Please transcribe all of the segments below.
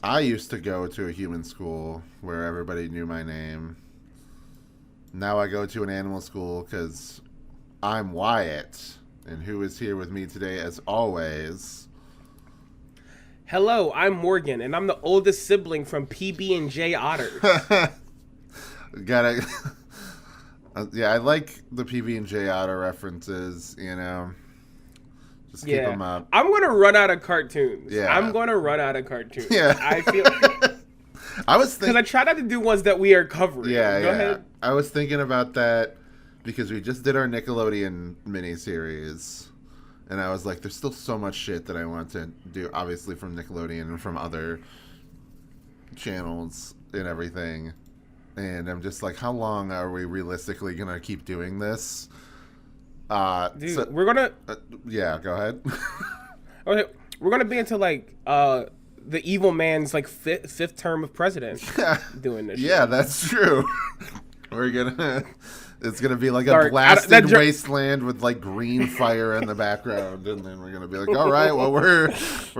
I used to go to a human school where everybody knew my name. Now I go to an animal school because I'm Wyatt. And who is here with me today, as always? Hello, I'm Morgan, and I'm the oldest sibling from PB&J Otters. Gotta... yeah, I like the PB&J Otter references, Just keep them up. I'm going to run out of cartoons. Yeah. I'm going to run out of cartoons. Yeah. I feel... I was thinking... Because I try not to do ones that we are covering. Yeah, Go ahead. I was thinking about that because we just did our Nickelodeon miniseries. And I was like, there's still so much shit that I want to do, obviously from Nickelodeon and from other channels and everything. And I'm just like, how long are we realistically going to keep doing this? Dude, we're going to... yeah, go ahead. Okay, we're going to be into, the evil man's, fifth term of president doing this shit. Yeah, that's true. We're going to... It's going to be like a blasted wasteland with, green fire in the background. And then we're going to be like, all right, well, we're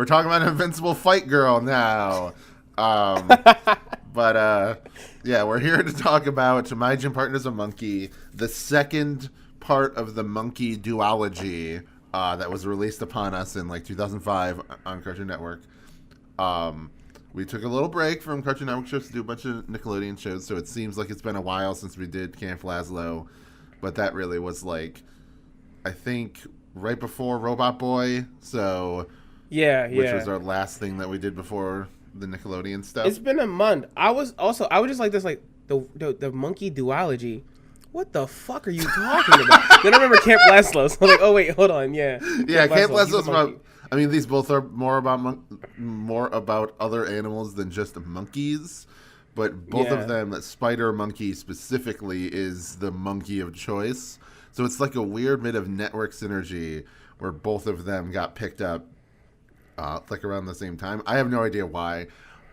talking about Invincible Fight Girl now. Yeah, we're here to talk about My Gym Partner's a Monkey, the second part of the monkey duology that was released upon us in 2005 on Cartoon Network. We took a little break from Cartoon Network shows to do a bunch of Nickelodeon shows, so it seems like it's been a while since we did Camp Lazlo, but that really was I think right before Robot Boy, so which was our last thing that we did before the Nickelodeon stuff. It's been a month. I was just like this, the monkey duology. What the fuck are you talking about? Then I remember Camp Lazlo, so I'm like, oh wait, hold on, yeah. Yeah, Camp Lazlo's about... I mean, these both are more about other animals than just monkeys, but both of them, Spider Monkey specifically, is the monkey of choice. So it's like a weird bit of network synergy where both of them got picked up around the same time. I have no idea why.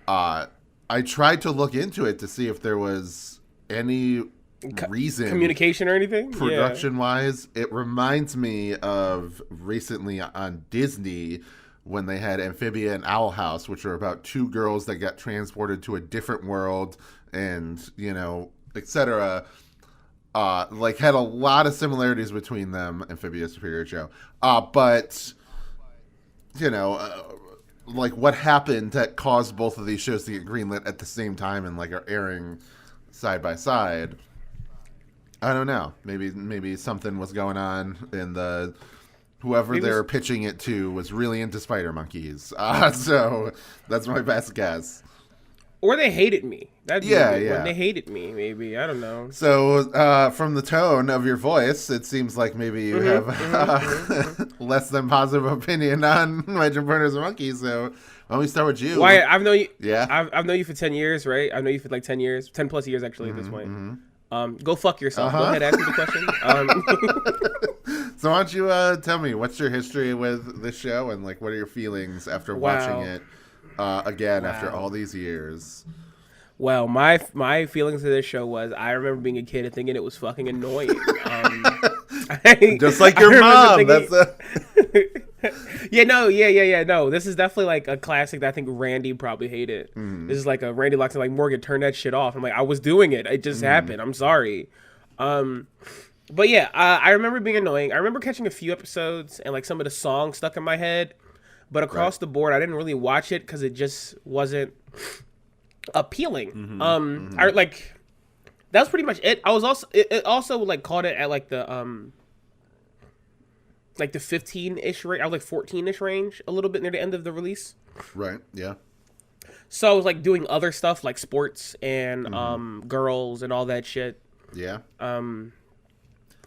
I tried to look into it to see if there was any reason, communication or anything production wise. It reminds me of recently on Disney when they had Amphibia and Owl House, which are about two girls that got transported to a different world and etc. Had a lot of similarities between them. Amphibia, superior show, but what happened that caused both of these shows to get greenlit at the same time and are airing side by side. I don't know. Maybe something was going on, and whoever they're pitching it to was really into spider monkeys. So that's my best guess. Or they hated me. That'd be yeah. When they hated me, maybe. I don't know. So from the tone of your voice, it seems like maybe you have less than positive opinion on My Gym Partner's a Monkey. So why don't we start with you? Wyatt, I've known you. Yeah. I've known you for 10 years, right? I've known you for 10 years, 10 plus years actually at this point. Mm-hmm. Go fuck yourself. Go ahead, ask me the question. So why don't you tell me, what's your history with this show and what are your feelings after watching it again after all these years? Well, my feelings of this show was I remember being a kid and thinking it was fucking annoying. Just like your mom. That's No, this is definitely a classic that I think Randy probably hated. This is a Randy Loxton, Morgan, turn that shit off. I'm like, I was doing it. It just happened. I'm sorry. But yeah, I remember being annoying. I remember catching a few episodes and some of the songs stuck in my head. But across the board, I didn't really watch it because it just wasn't appealing. I that was pretty much it. I was also it also called it at the 15-ish range. I was 14-ish range a little bit near the end of the release. Right. Yeah. So I was doing other stuff like sports and girls and all that shit. Yeah.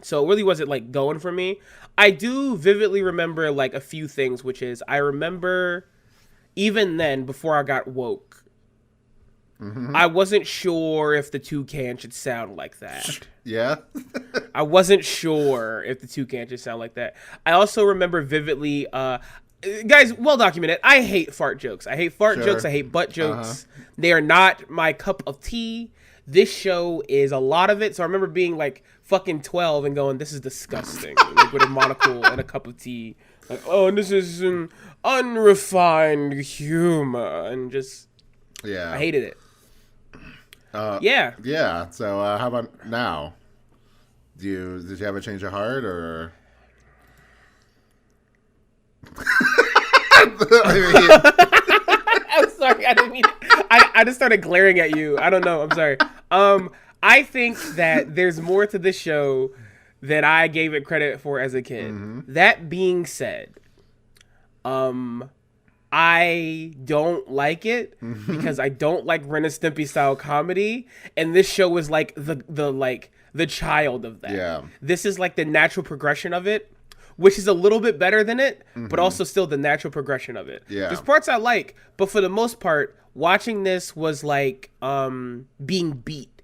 So it really wasn't going for me. I do vividly remember a few things, which is I remember even then before I got woke, I wasn't sure if the toucan should sound like that. Yeah. I wasn't sure if the toucan should sound like that. I also remember vividly, guys, well documented, I hate fart jokes. I hate fart jokes. I hate butt jokes. They are not my cup of tea. This show is a lot of it. So I remember being fucking 12 and going, this is disgusting. With a monocle and a cup of tea. Oh, this is an unrefined humor. And just Yeah. I hated it. Yeah. Yeah. So how about now? Did you have a change of heart or? I'm sorry. I didn't mean. I just started glaring at you. I don't know. I'm sorry. I think that there's more to this show than I gave it credit for as a kid. Mm-hmm. That being said, I don't like it because I don't like Ren and Stimpy style comedy, and this show is like the child of that. Yeah. This is like the natural progression of it, which is a little bit better than it, but also still the natural progression of it. Yeah. There's parts I like, but for the most part, watching this was like being beat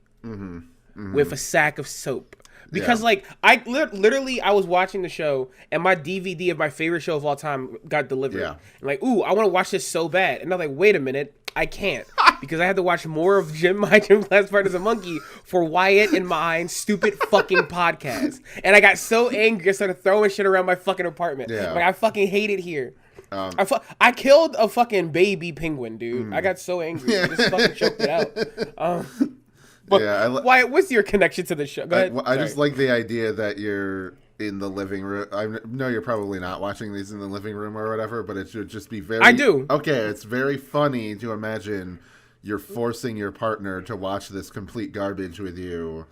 with a sack of soap. Because like I literally I was watching the show and my DVD of my favorite show of all time got delivered. Yeah. And like, ooh, I want to watch this so bad. And I'm like, wait a minute, I can't because I had to watch more of My Gym Class Partner's a Monkey for Wyatt and mine stupid fucking podcast. And I got so angry I started throwing shit around my fucking apartment. Yeah. Like I fucking hate it here. I killed a fucking baby penguin, dude. I got so angry. I just fucking choked it out. But Wyatt, what's your connection to the show? Go ahead. I just like the idea that you're in the living room. I know you're probably not watching these in the living room or whatever, but it should just be very... I do. Okay, it's very funny to imagine you're forcing your partner to watch this complete garbage with you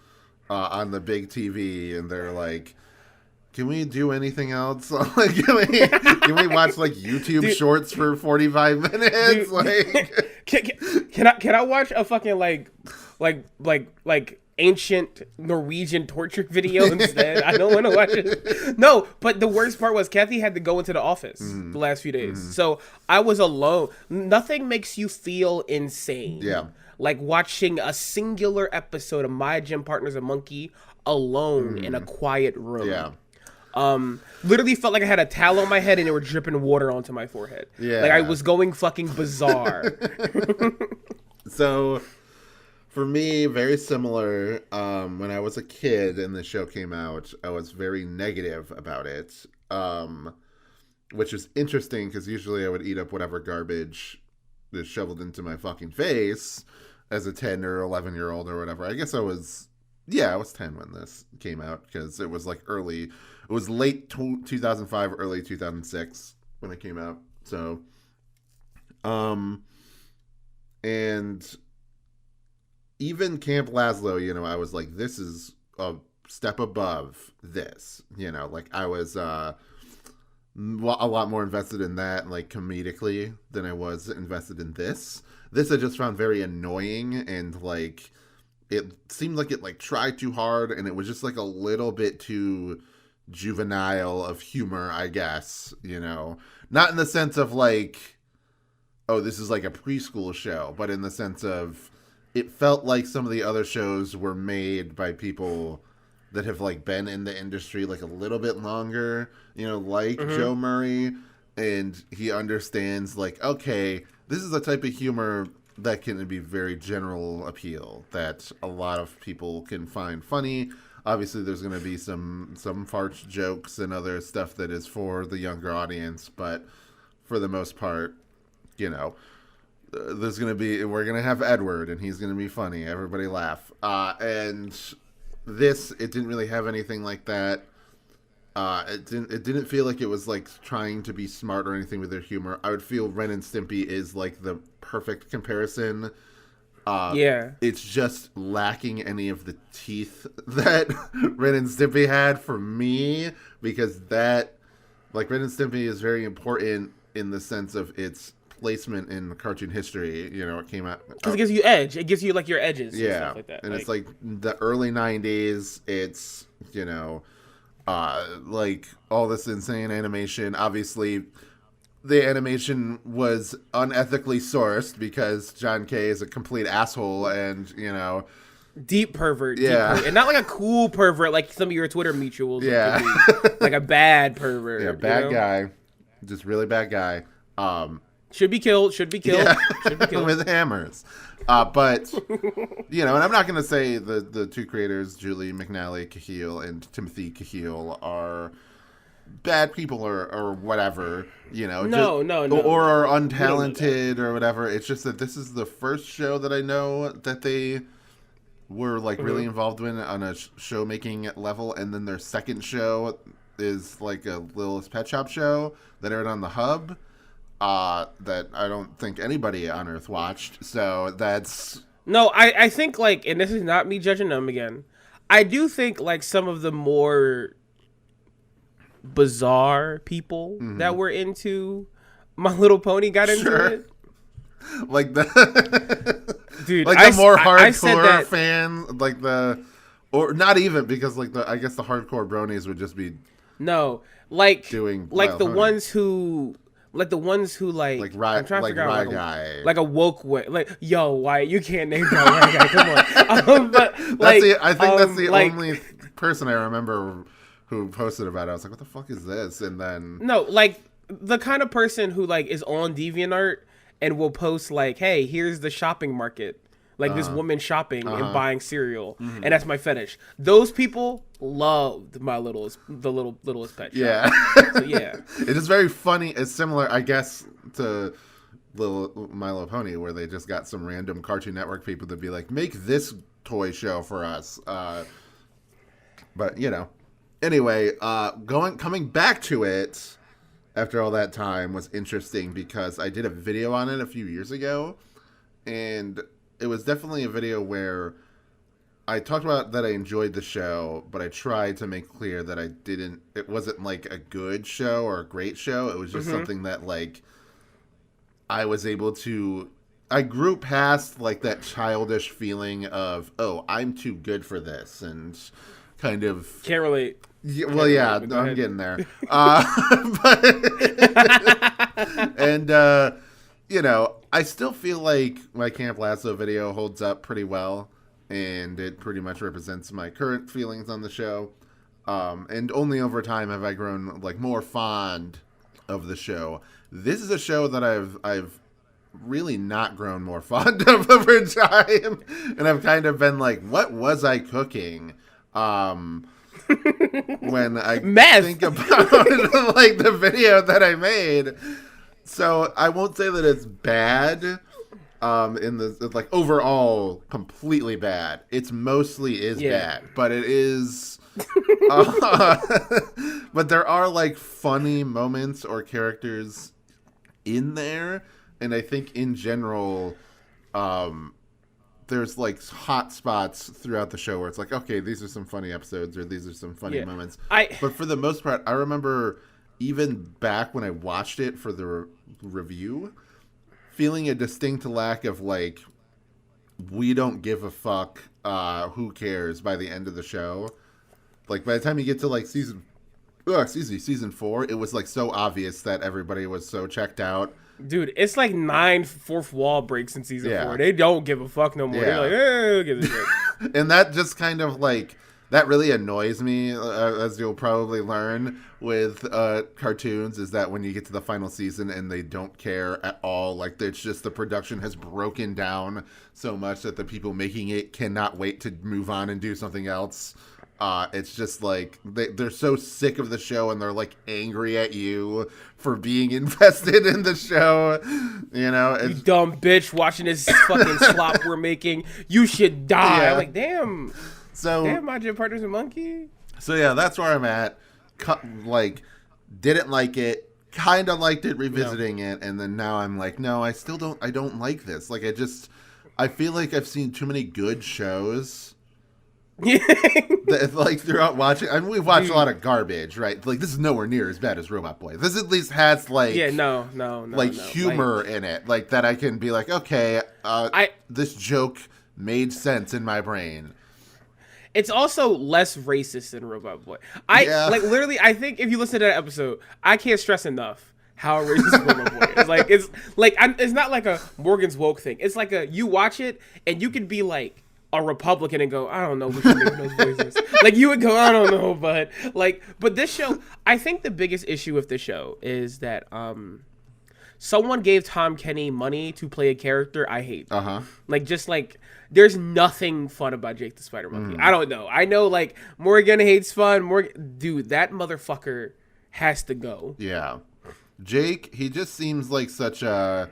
on the big TV, and they're like... Can we do anything else? Like, can we watch like YouTube shorts for 45 minutes? Like, can I watch a fucking like ancient Norwegian torture video instead? I don't want to watch it. No, but the worst part was Kathy had to go into the office the last few days, so I was alone. Nothing makes you feel insane. Yeah, like watching a singular episode of My Gym Partner's a Monkey alone in a quiet room. Yeah. Literally felt like I had a towel on my head and they were dripping water onto my forehead. Yeah. Like I was going fucking bizarre. So, for me, very similar. When I was a kid and the show came out, I was very negative about it. Which is interesting because usually I would eat up whatever garbage is shoveled into my fucking face as a 10 or 11-year-old or whatever. I guess I was 10 when this came out because it was like early. It was late 2005, early 2006 when it came out. So, and even Camp Lazlo, I was like, this is a step above this, like I was a lot more invested in that, like comedically, than I was invested in this. This I just found very annoying and like, it seemed like it like tried too hard and it was just like a little bit too juvenile of humor, I guess, not in the sense of like, oh, this is like a preschool show, but in the sense of it felt like some of the other shows were made by people that have like been in the industry like a little bit longer, like Joe Murray, and he understands like, okay, this is the type of humor that can be very general appeal that a lot of people can find funny. Obviously, there's going to be some fart jokes and other stuff that is for the younger audience, but for the most part, there's going to be, we're going to have Edward, and he's going to be funny. Everybody laugh. And this, it didn't really have anything like that. It didn't feel like it was like trying to be smart or anything with their humor. I would feel Ren and Stimpy is like the perfect comparison. It's just lacking any of the teeth that Ren and Stimpy had for me, because that, like, Ren and Stimpy is very important in the sense of its placement in cartoon history. It came out because it gives you edge. It gives you like your edges. And stuff like that. And it's like the early 90s. It's like all this insane animation. Obviously, the animation was unethically sourced because John Kay is a complete asshole and, deep pervert. Yeah. And not like a cool pervert like some of your Twitter mutuals. Yeah. Like a bad pervert. Yeah, bad guy. Just really bad guy. Should be killed. Should be killed. Yeah. Should be killed. With hammers. But, and I'm not going to say the two creators, Julie McNally Cahill and Timothy Cahill, are bad people or whatever, you know, No. or are untalented or whatever. It's just that this is the first show that I know that they were like really involved in on a show making level, and then their second show is like a Littlest Pet Shop show that aired on the Hub that I don't think anybody on Earth watched. So that's I think like, and this is not me judging them again, I do think like some of the more bizarre people that were into My Little Pony got into it. Like the dude, like the more hardcore fan, like or not even, because like I guess the hardcore bronies would just be doing like the ones who like I'm trying to figure out guy, like a woke way, like yo, Wyatt, you can't name that guy, come on. But like I think that's the only person I remember who posted about it. I was like, what the fuck is this? And then like the kind of person who like is on DeviantArt and will post like, hey, here's the shopping market. Like this woman shopping and buying cereal, and that's my fetish. Those people loved the Littlest Pet Shop. Yeah, so, yeah. It is very funny. It's similar, I guess, to My Little Pony, where they just got some random Cartoon Network people to be like, make this toy show for us. But you know, anyway, coming back to it after all that time was interesting because I did a video on it a few years ago, and it was definitely a video where I talked about that I enjoyed the show, but I tried to make clear that it wasn't like a good show or a great show. It was just something that like I grew past like that childish feeling of, oh, I'm too good for this, and kind of can't relate. Yeah, well, yeah, I'm getting there. You know, I still feel like my Camp Lasso video holds up pretty well, and it pretty much represents my current feelings on the show. And only over time have I grown like more fond of the show. This is a show that I've really not grown more fond of over time, and I've kind of been like, what was I cooking? When I think about like the video that I made. So I won't say that it's bad, in the like overall completely bad. It's mostly bad, but it is. But there are like funny moments or characters in there, and I think in general, there's like hot spots throughout the show where it's like, okay, these are some funny episodes or these are some funny moments. But for the most part, I remember even back when I watched it for the review, feeling a distinct lack of like, we don't give a fuck, who cares by the end of the show. Like by the time you get to like season 4, it was like so obvious that everybody was so checked out. Dude, it's like 9 fourth wall breaks in season 4. They don't give a fuck no more. They're like, who gives a shit? And that just kind of like, that really annoys me, as you'll probably learn with cartoons, is that when you get to the final season and they don't care at all, like it's just the production has broken down so much that the people making it cannot wait to move on and do something else. It's just like they're so sick of the show and they're like angry at you for being invested in the show. You know, you dumb bitch watching this fucking slop we're making. You should die. Yeah. Like, damn. Damn, my gym partner's a monkey. So yeah, that's where I'm at. Like, didn't like it. Kind of liked it revisiting it, and then now I'm like, no, I don't like this. Like, I feel like I've seen too many good shows. That, like throughout watching, I mean, we've watched a lot of garbage, right? Like, this is nowhere near as bad as Robot Boy. This at least has like, humor in it, like that I can be like, okay, this joke made sense in my brain. It's also less racist than Robot Boy. Like literally, I think if you listen to that episode, I can't stress enough how racist Robot Boy is. It's not like a Morgan's woke thing. It's like you watch it and you could be like a Republican and go, I don't know which one of those voices. Like you would go, I don't know, but this show, I think the biggest issue with the show is that someone gave Tom Kenny money to play a character I hate. Like just like. There's nothing fun about Jake the Spider Monkey. I don't know. I know, like, Morgan hates fun. Dude, that motherfucker has to go. Yeah. Jake, he just seems like such a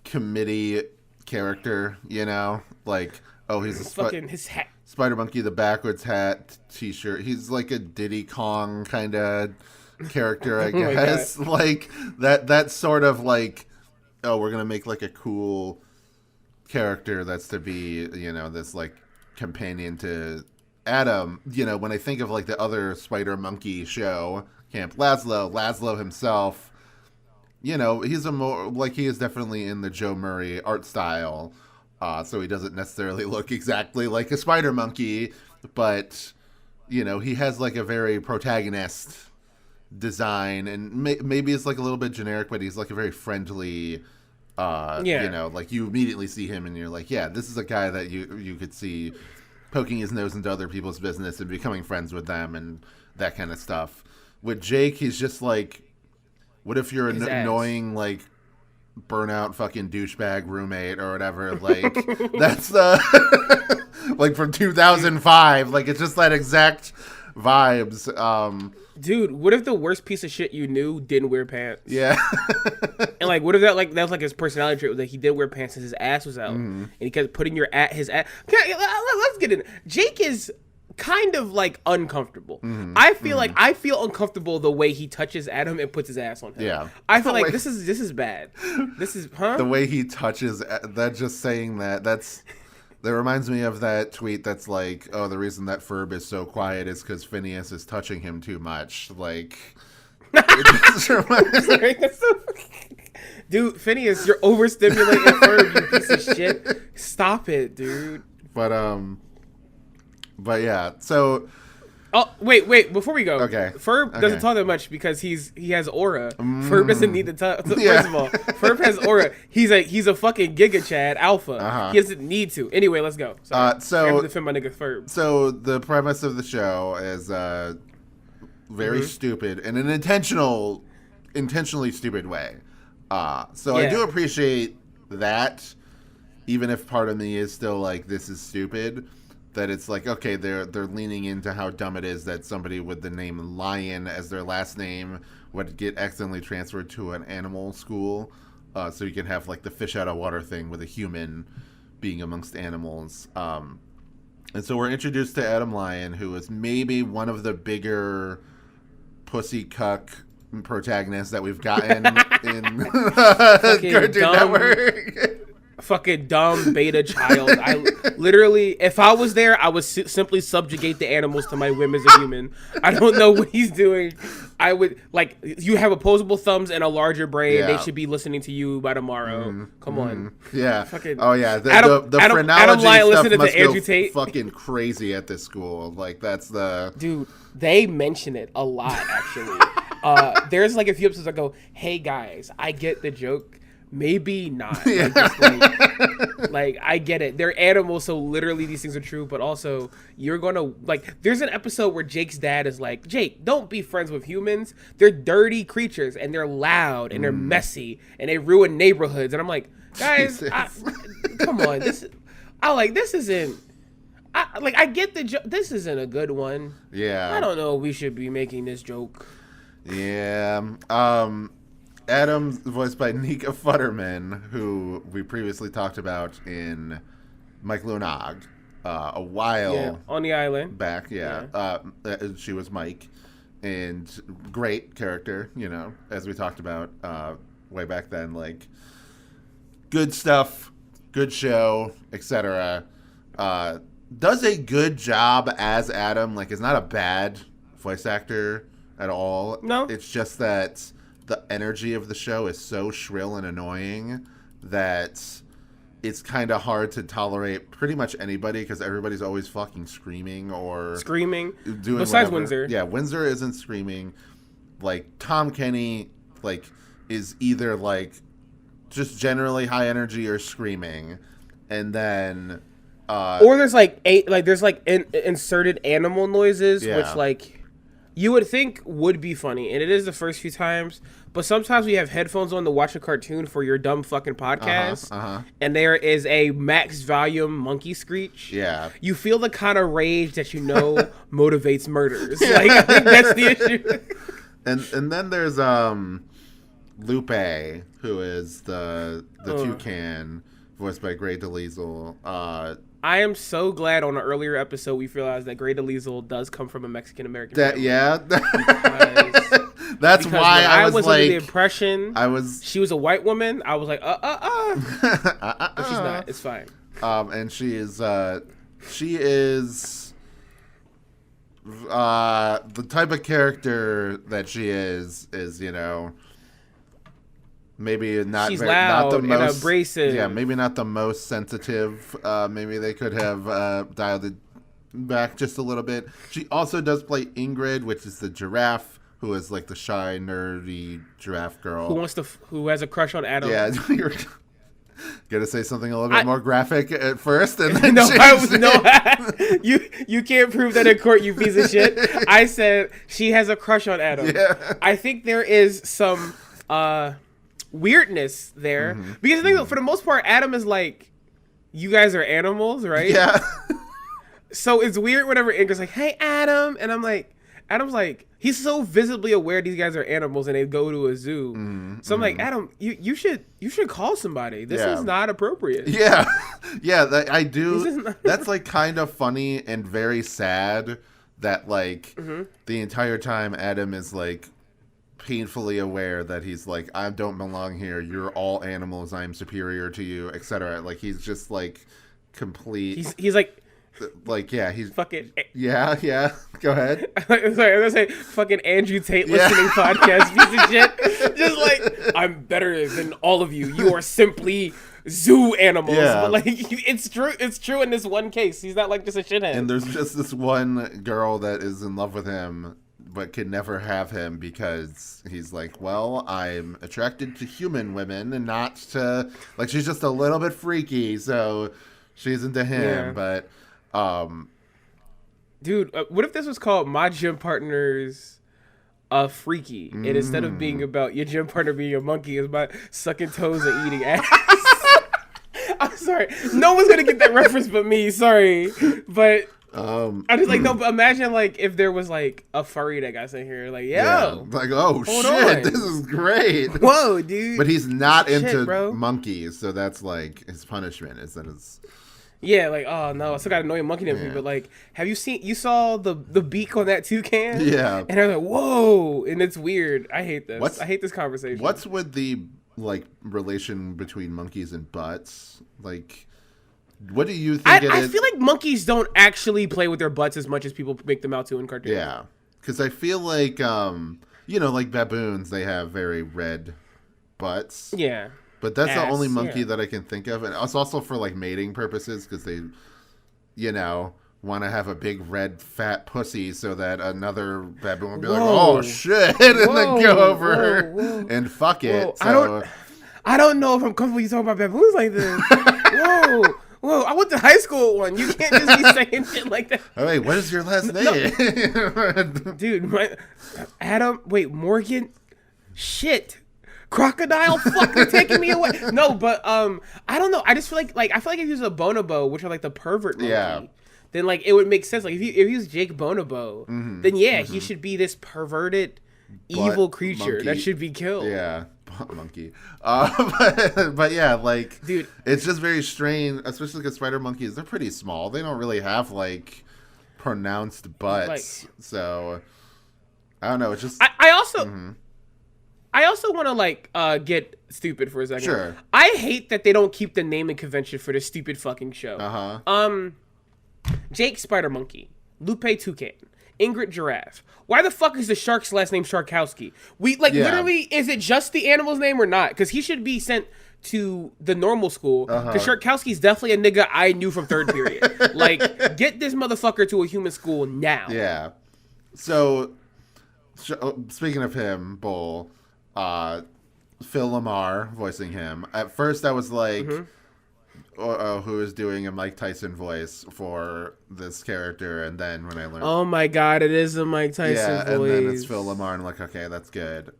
committee character, you know? Like, oh, he's his hat. Spider Monkey, the backwards hat, t-shirt. He's like a Diddy Kong kind of character, I guess. Like that's sort of like, oh, we're gonna make like a cool character that's to be, you know, this like companion to Adam. You know, when I think of like the other Spider Monkey show, Camp Laszlo himself, you know, he's a more like he is definitely in the Joe Murray art style. So he doesn't necessarily look exactly like a spider monkey, but, you know, he has like a very protagonist design, and maybe it's like a little bit generic, but he's like a very friendly, you know, like you immediately see him and you're like, yeah, this is a guy that you could see poking his nose into other people's business and becoming friends with them and that kind of stuff. With Jake, he's just like, what if you're an annoying, like, burnout fucking douchebag roommate or whatever, like that's the like from 2005, like it's just that exact vibes. Dude, what if the worst piece of shit you knew didn't wear pants? Yeah. And like what if that was like his personality trait, that he didn't wear pants and his ass was out, and he kept putting his ass. Let's get in. Jake is kind of like uncomfortable. I feel uncomfortable the way he touches Adam and puts his ass on him. Yeah. I feel like this is bad. This is the way he touches that. Just saying that reminds me of that tweet that's like, oh, the reason that Ferb is so quiet is because Phineas is touching him too much. Like, dude, Phineas, you're overstimulating Ferb, you piece of shit. Stop it, dude. But yeah, so. Oh, wait, before we go. Okay. Ferb doesn't talk that much because he has aura. Ferb doesn't need to talk. First of all, Ferb has aura. He's a fucking Giga Chad alpha. He doesn't need to. Anyway, let's go. Sorry. So I have to defend my nigga Ferb. So the premise of the show is very stupid in an intentionally stupid way. I do appreciate that, even if part of me is still like, this is stupid. That it's like, okay, they're leaning into how dumb it is that somebody with the name Lion as their last name would get accidentally transferred to an animal school, so you can have like the fish out of water thing with a human being amongst animals. And so we're introduced to Adam Lion, who is maybe one of the bigger pussy cuck protagonists that we've gotten in Cartoon Network. Fucking dumb beta child. I literally, if I was there, I would simply subjugate the animals to my whim as a human. I don't know what he's doing. I would, like, you have opposable thumbs and a larger brain. They should be listening to you by tomorrow. Come on. Yeah. Fucking oh yeah. The phrenology stuff must go fucking crazy at this school. Like that's the dude. They mention it a lot actually. There's like a few episodes that go, "Hey guys, I get the joke." Maybe not. Like, I get it. They're animals, so literally these things are true, but also you're gonna, like, there's an episode where Jake's dad is like, Jake, don't be friends with humans. They're dirty creatures, and they're loud, and they're messy, and they ruin neighborhoods. And I'm like, guys, come on. This isn't, I get the joke. This isn't a good one. Yeah. I don't know if we should be making this joke. Yeah. Adam's voiced by Nika Futterman, who we previously talked about in Mike Lunog a while on the island back. She was Mike, and great character, you know, as we talked about way back then. Like, good stuff, good show, etc. Does a good job as Adam. Like, is not a bad voice actor at all. No, it's just that the energy of the show is so shrill and annoying that it's kind of hard to tolerate pretty much anybody, because everybody's always fucking screaming doing besides whatever. Windsor. Yeah, Windsor isn't screaming. Like, Tom Kenny, like, is either like just generally high energy or screaming, and then or there's like inserted animal noises, which like you would think would be funny, and it is the first few times. But sometimes we have headphones on to watch a cartoon for your dumb fucking podcast, and there is a max volume monkey screech. Yeah, you feel the kind of rage that you know motivates murders. Like, I think that's the issue. And then there's Lupe, who is the toucan, voiced by Grey DeLisle. I am so glad on an earlier episode we realized that Grey DeLisle does come from a Mexican American family. Yeah. That's why I was like, under the impression she was a white woman. I was like, But she's not. It's fine. And she is the type of character that she is, you know, maybe not. She's not the loud most and abrasive. Yeah, maybe not the most sensitive. Maybe they could have dialed it back just a little bit. She also does play Ingrid, which is the giraffe, who is like the shy, nerdy giraffe girl who has a crush on Adam. Yeah, you're gonna say something a little bit more graphic at first, and then you can't prove that in court, you piece of shit. I said she has a crush on Adam. Yeah. I think there is some weirdness there because I think for the most part, Adam is like, you guys are animals, right? Yeah. So it's weird whenever Ingrid's like, "Hey, Adam," and Adam's like, he's so visibly aware these guys are animals and they go to a zoo. So I'm like, Adam, you should call somebody. This is not appropriate. Yeah. Yeah, I do. That's like kind of funny and very sad that like the entire time Adam is like painfully aware that he's like, I don't belong here. You're all animals. I'm superior to you, etc. Like he's just like complete. He's like. Like, yeah, he's fucking. Yeah. Go ahead. Sorry, I'm gonna say fucking Andrew Tate listening podcast piece of shit. Just like, I'm better than all of you. You are simply zoo animals. Yeah. But like, it's true. It's true in this one case. He's not like just a shithead. And there's just this one girl that is in love with him, but can never have him because he's like, well, I'm attracted to human women and not to, like, she's just a little bit freaky, so she's into him. Yeah. But dude, what if this was called My Gym Partner's Freaky, and instead of being about your gym partner being a monkey, it's about sucking toes and eating ass? I'm sorry, no one's gonna get that reference but me. Sorry, but I just like, no. But imagine like if there was like a furry that got sent here, like, like, oh shit, this is great. Whoa, dude. But he's not into monkeys, so that's like his punishment. Is that his. Yeah, like, oh no, I still got annoying monkey name, but like, you saw the beak on that toucan? Yeah. And I was like, whoa, and it's weird. I hate this. I hate this conversation. What's with the like relation between monkeys and butts? Like, what do you think I feel like monkeys don't actually play with their butts as much as people make them out to in cartoons. Yeah, because I feel like, like baboons, they have very red butts. Yeah. But that's the only monkey that I can think of. And it's also for, like, mating purposes because they, want to have a big red fat pussy so that another baboon will be like, oh, shit, and then go over and fuck it. So, I don't know if I'm comfortable you talking about baboons like this. Whoa, I went to high school with one. You can't just be saying shit like that. Oh, wait, what is your last name? No. Dude, Morgan? Shit. Crocodile, fuck, they're taking me away. No, but I don't know. I just feel like if he was a bonobo, which are like the pervert monkey, then like it would make sense. Like if he was Jake Bonobo, then he should be this perverted, evil creature monkey. That should be killed. Yeah, butt monkey. But yeah, like, dude, it's just very strange, especially because spider monkeys, they're pretty small. They don't really have like pronounced butts, so I don't know. It's just I also want to get stupid for a second. Sure. I hate that they don't keep the naming convention for this stupid fucking show. Jake Spider Monkey, Lupe Toucan, Ingrid Giraffe. Why the fuck is the shark's last name Sharkowski? Literally, is it just the animal's name or not? Because he should be sent to the normal school. Because Sharkowski's definitely a nigga I knew from third period. Like, get this motherfucker to a human school now. Yeah. So, speaking of him, Bull. Phil Lamar voicing him. At first, I was like, who is doing a Mike Tyson voice for this character? And then when I learned, oh my god, it is a Mike Tyson voice. And then it's Phil Lamar, and I'm like, okay, that's good.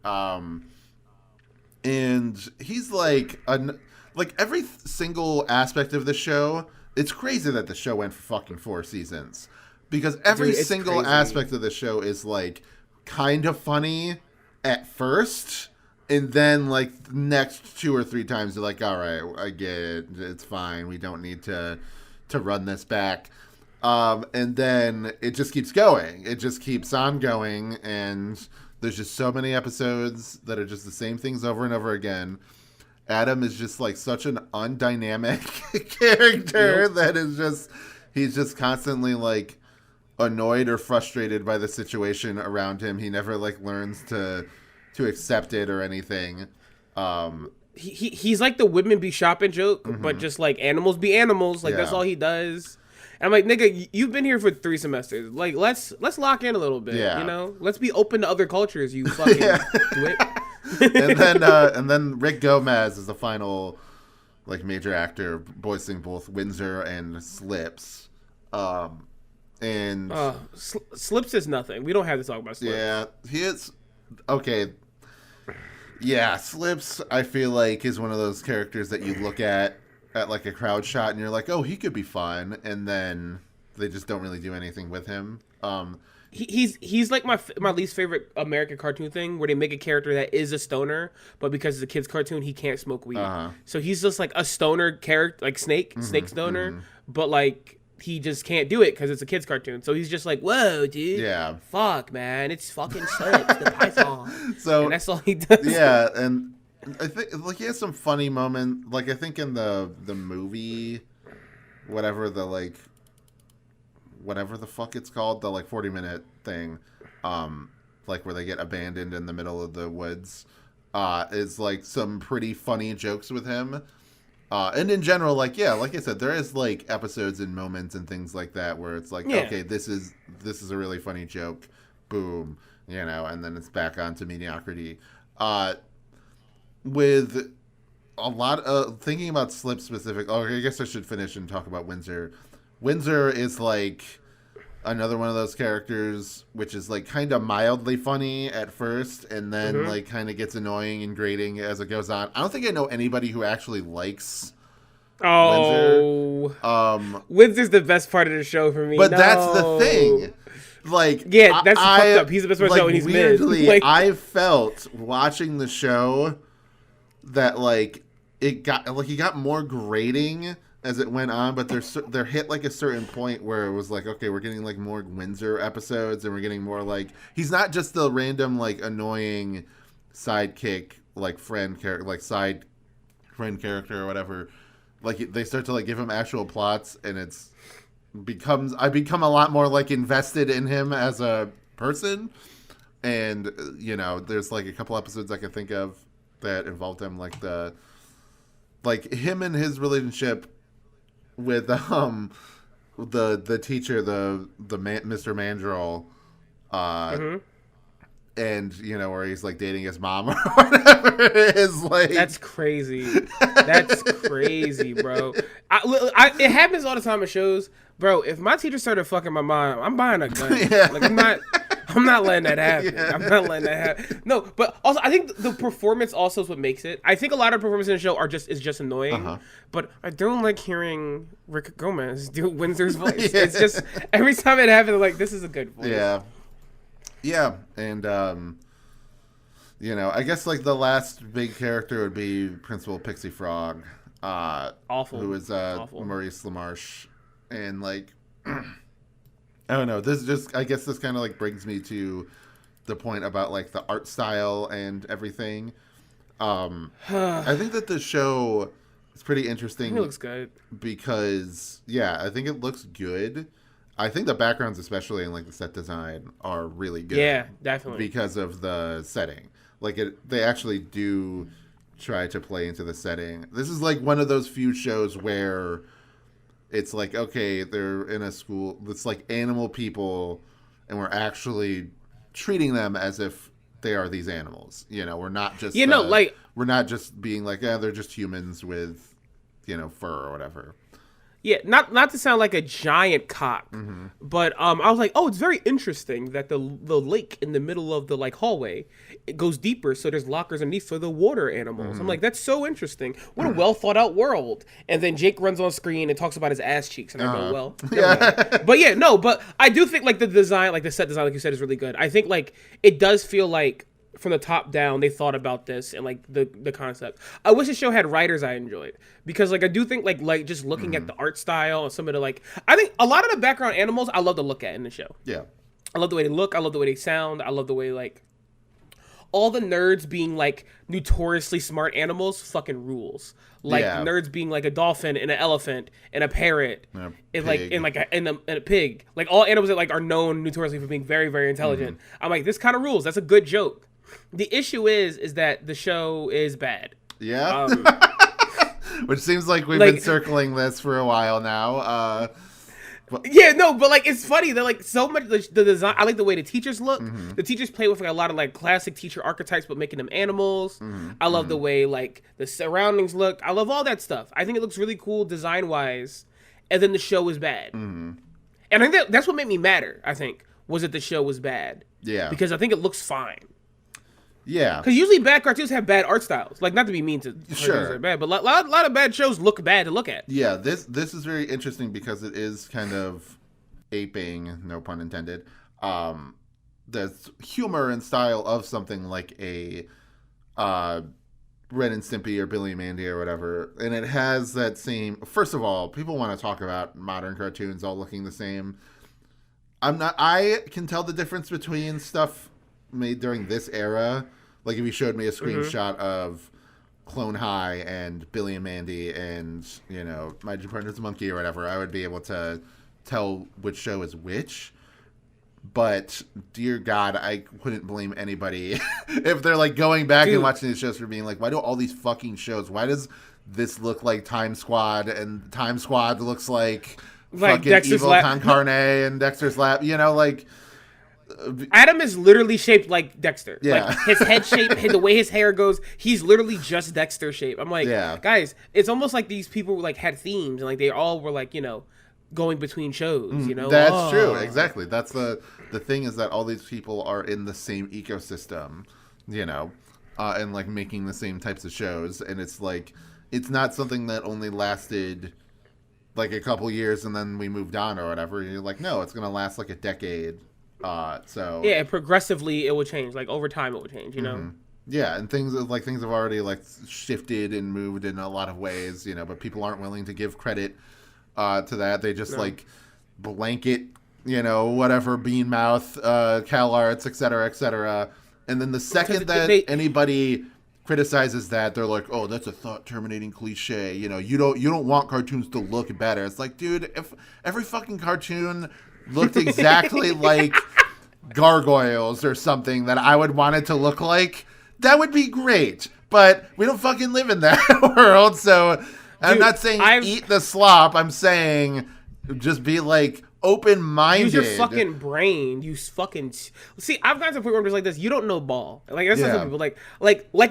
And he's like every single aspect of the show. It's crazy that the show went for fucking 4 seasons because every single aspect of the show is like kind of funny. at first, and then like the next 2 or 3 times you're like, all right, I get it, it's fine, we don't need to run this back. And then it just keeps going. It just keeps on going, and there's just so many episodes that are just the same things over and over again. Adam is just like such an undynamic character that is just, he's just constantly like annoyed or frustrated by the situation around him. He never like learns to accept it or anything. He's like the women be shopping joke, but just like animals be animals. Like that's all he does. And I'm like, nigga, you've been here for 3 semesters. Like, let's lock in a little bit. You know, let's be open to other cultures. You fucking twit. and then Rick Gomez is the final like major actor voicing both Windsor and Slips. And Slips is nothing. We don't have to talk about Slips. Yeah, he is okay. Yeah, Slips, I feel like, is one of those characters that you look at like a crowd shot and you're like, oh, he could be fun, and then they just don't really do anything with him. He's like my least favorite American cartoon thing, where they make a character that is a stoner, but because it's a kid's cartoon, he can't smoke weed. So he's just like a stoner character, like Snake stoner, but like he just can't do it because it's a kid's cartoon. So he's just like, whoa, dude. Yeah. Fuck, man. It's fucking Slips, the Python. So and that's all he does. Yeah, and I think like he has some funny moments. Like I think in the movie, whatever the fuck it's called, the like 40-minute thing, like where they get abandoned in the middle of the woods, is like some pretty funny jokes with him. And in general, like I said, there is like episodes and moments and things like that where it's like, okay, this is a really funny joke, boom, you know, and then it's back onto mediocrity. With a lot of thinking about Slip specific. Oh, I guess I should finish and talk about Windsor. Windsor is like another one of those characters which is like kind of mildly funny at first and then like kind of gets annoying and grating as it goes on. I don't think I know anybody who actually likes Windsor. Windsor's the best part of the show for me. But that's the thing. Like, yeah, that's fucked up. He's the best part of the show, and he's weirdly, mid. Like, I felt watching the show that like it got more grating as it went on, but there hit like a certain point where it was like, okay, we're getting like more Windsor episodes, and we're getting more like he's not just the random like annoying sidekick like friend character, like side friend character or whatever. Like they start to like give him actual plots, and I become a lot more like invested in him as a person. And you know, there's like a couple episodes I can think of that involved him, like him and his relationship with the teacher, Mr. Mandrill, and you know, where he's like dating his mom or whatever it is. Like, that's crazy. That's crazy, bro. It happens all the time at shows, bro. If my teacher started fucking my mom, I'm buying a gun. Like I'm not letting that happen. Yeah. I'm not letting that happen. No, but also I think the performance also is what makes it. I think a lot of performances in the show is just annoying. But I don't like hearing Rick Gomez do Windsor's voice. Yeah. It's just every time it happens, I'm like, this is a good voice. Yeah. Yeah, and you know, I guess like the last big character would be Principal Pixie Frog, awful, who is Maurice LaMarche, and like I don't know. I guess this kind of like brings me to the point about like the art style and everything. I think that the show is pretty interesting. It looks good because I think it looks good. I think the backgrounds, especially in like the set design, are really good. Yeah, definitely. Because of the setting. Like they actually do try to play into the setting. This is like one of those few shows where it's like, okay, they're in a school. It's like animal people, and we're actually treating them as if they are these animals. You know, we're not just we're not just being like, they're just humans with, you know, fur or whatever. Yeah, not to sound like a giant cock, but I was like, oh, it's very interesting that the lake in the middle of the like hallway, it goes deeper, so there's lockers underneath for the water animals. I'm like, that's so interesting. What a well thought out world. And then Jake runs on screen and talks about his ass cheeks, and I go, well, but I do think like the design, like the set design, like you said, is really good. I think like it does feel like from the top down, they thought about this and like the concept. I wish the show had writers I enjoyed, because like I do think like just looking at the art style and some of the like, I think a lot of the background animals I love to look at in the show. Yeah. I love the way they look. I love the way they sound. I love the way like all the nerds being like notoriously smart animals fucking rules. Like nerds being like a dolphin and an elephant and a parrot and a pig. Like all animals that like are known notoriously for being very, very intelligent. I'm like, this kind of rules. That's a good joke. The issue is that the show is bad. Yeah. Which seems like we've been circling this for a while now. But like it's funny that like so much the design. I like the way the teachers look. The teachers play with like a lot of like classic teacher archetypes, but making them animals. I love the way like the surroundings look. I love all that stuff. I think it looks really cool design wise, and then the show is bad. And I think that's what made me matter. I think was that the show was bad. Yeah, because I think it looks fine. Yeah, because usually bad cartoons have bad art styles. Like, not to be mean to cartoons that are bad, but a lot of bad shows look bad to look at. Yeah, this is very interesting because it is kind of aping, no pun intended, the humor and style of something like a Ren and Stimpy or Billy and Mandy or whatever, and it has that same. First of all, people want to talk about modern cartoons all looking the same. I can tell the difference between stuff made during this era. Like if you showed me a screenshot of Clone High and Billy and Mandy and, you know, My Gym Partner's Monkey or whatever, I would be able to tell which show is which. But dear God, I wouldn't blame anybody if they're like going back and watching these shows for being like, why do all these fucking shows? Why does this look like Time Squad and Time Squad looks like fucking Dexter's Evil Con Carne and Dexter's Lab? You know, like. Adam is literally shaped like Dexter. Yeah. Like his head shape, the way his hair goes, he's literally just Dexter shape. I'm like, guys, it's almost like these people like had themes and like they all were like, you know, going between shows, you know? That's true. Exactly. That's the thing is that all these people are in the same ecosystem, you know, and like making the same types of shows. And it's like, it's not something that only lasted like a couple years and then we moved on or whatever. You're like, no, it's going to last like a decade. So yeah, progressively it will change. Like over time it will change, you know? Yeah, and things have already like shifted and moved in a lot of ways, you know, but people aren't willing to give credit to that. They just like blanket, you know, whatever Bean Mouth, Cal Arts, etc. And then the second that anybody criticizes that, they're like, "Oh, that's a thought terminating cliche." You know, you don't want cartoons to look better. It's like, dude, if every fucking cartoon looked exactly like Gargoyles or something that I would want it to look like, that would be great. But we don't fucking live in that world, so I'm not saying eat the slop. I'm saying just be like open-minded. Use your fucking brain. See. I've gotten to the point where I'm just like this. You don't know ball. Like that's not some people like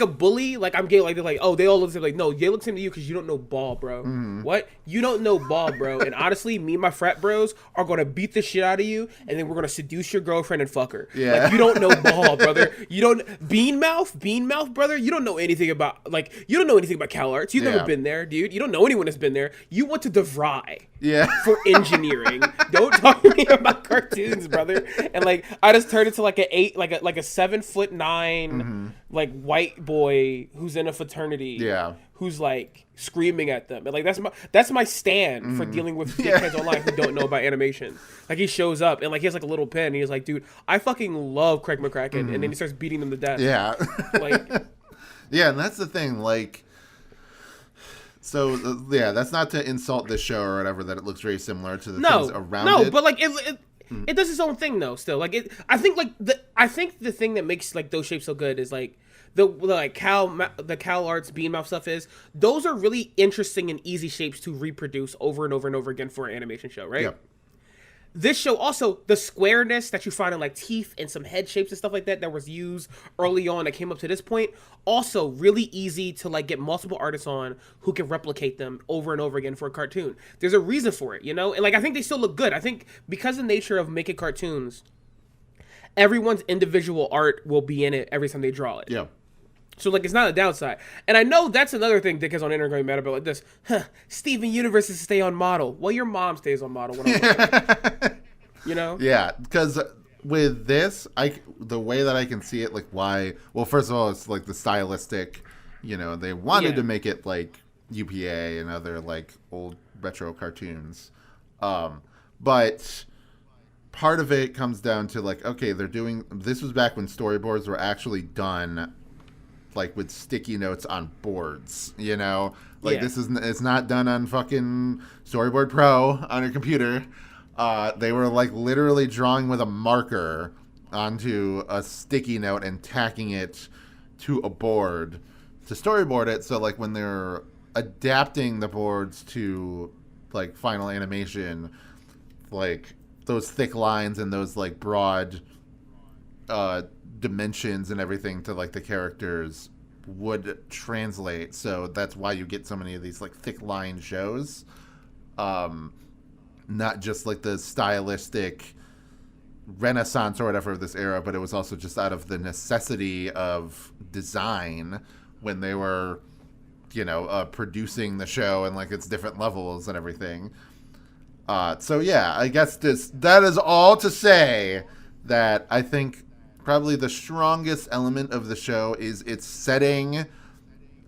a bully. Like I'm getting like they're like, oh, they all look the same. Like no, they look the same to you because you don't know ball, bro. What? You don't know ball, bro. And honestly, me and my frat bros are gonna beat the shit out of you, and then we're gonna seduce your girlfriend and fuck her. Yeah. Like you don't know ball, brother. You don't bean mouth, brother. You don't know anything about Cal Arts. You've never been there, dude. You don't know anyone that's been there. You went to DeVry. Yeah. For engineering. Don't talk to me about cartoons, brother. And like I just turned into like a 7'9" like white boy who's in a fraternity. Yeah. Who's like screaming at them. And like that's my stand for dealing with dickheads online who don't know about animation. Like he shows up and like he has like a little pen and he's like, dude, I fucking love Craig McCracken, and then he starts beating them to death. Yeah. Like yeah, and that's the thing, like so that's not to insult this show or whatever, that it looks very similar to the things around it. No, but like it does its own thing though. Still, like I think the thing that makes like those shapes so good is like the Cal Arts Bean Mouth stuff is those are really interesting and easy shapes to reproduce over and over and over again for an animation show, right? Yep. This show also, the squareness that you find in like teeth and some head shapes and stuff like that was used early on that came up to this point, also really easy to like get multiple artists on who can replicate them over and over again for a cartoon. There's a reason for it, you know? And like I think they still look good. I think because of the nature of making cartoons, everyone's individual art will be in it every time they draw it. Yeah. So, like, it's not a downside. And I know that's another thing dickheads on the internet going mad about, like this. Steven Universe stay on model. Well, your mom stays on model when I'm looking. You know? Yeah, because with this, the way that I can see it, like why. Well, first of all, it's like the stylistic. They wanted to make it like UPA and other like old retro cartoons, but part of it comes down to like, okay, they're doing. This was back when storyboards were actually done, like with sticky notes on boards. This is it's not done on fucking Storyboard Pro on your computer. They were like literally drawing with a marker onto a sticky note and tacking it to a board to storyboard it. So like when they're adapting the boards to like final animation, like those thick lines and those like broad dimensions and everything to like the characters would translate. So that's why you get so many of these like thick line shows. Not just like the stylistic renaissance or whatever of this era, but it was also just out of the necessity of design when they were, producing the show and like its different levels and everything. So yeah, I guess that is all to say that I think probably the strongest element of the show is its setting,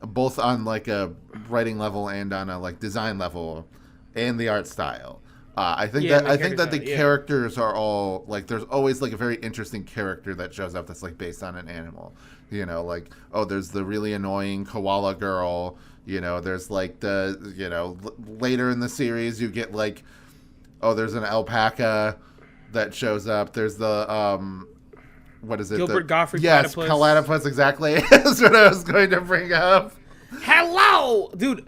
both on like a writing level and on a like design level, and the art style. I think that the characters are all like, there's always like a very interesting character that shows up that's like based on an animal. Like, oh, there's the really annoying koala girl. There's like later in the series you get like, oh, there's an alpaca that shows up. There's the what is it? Gilbert Gottfried's platypus. Yes, platypus, exactly. That's what I was going to bring up. Hello, dude.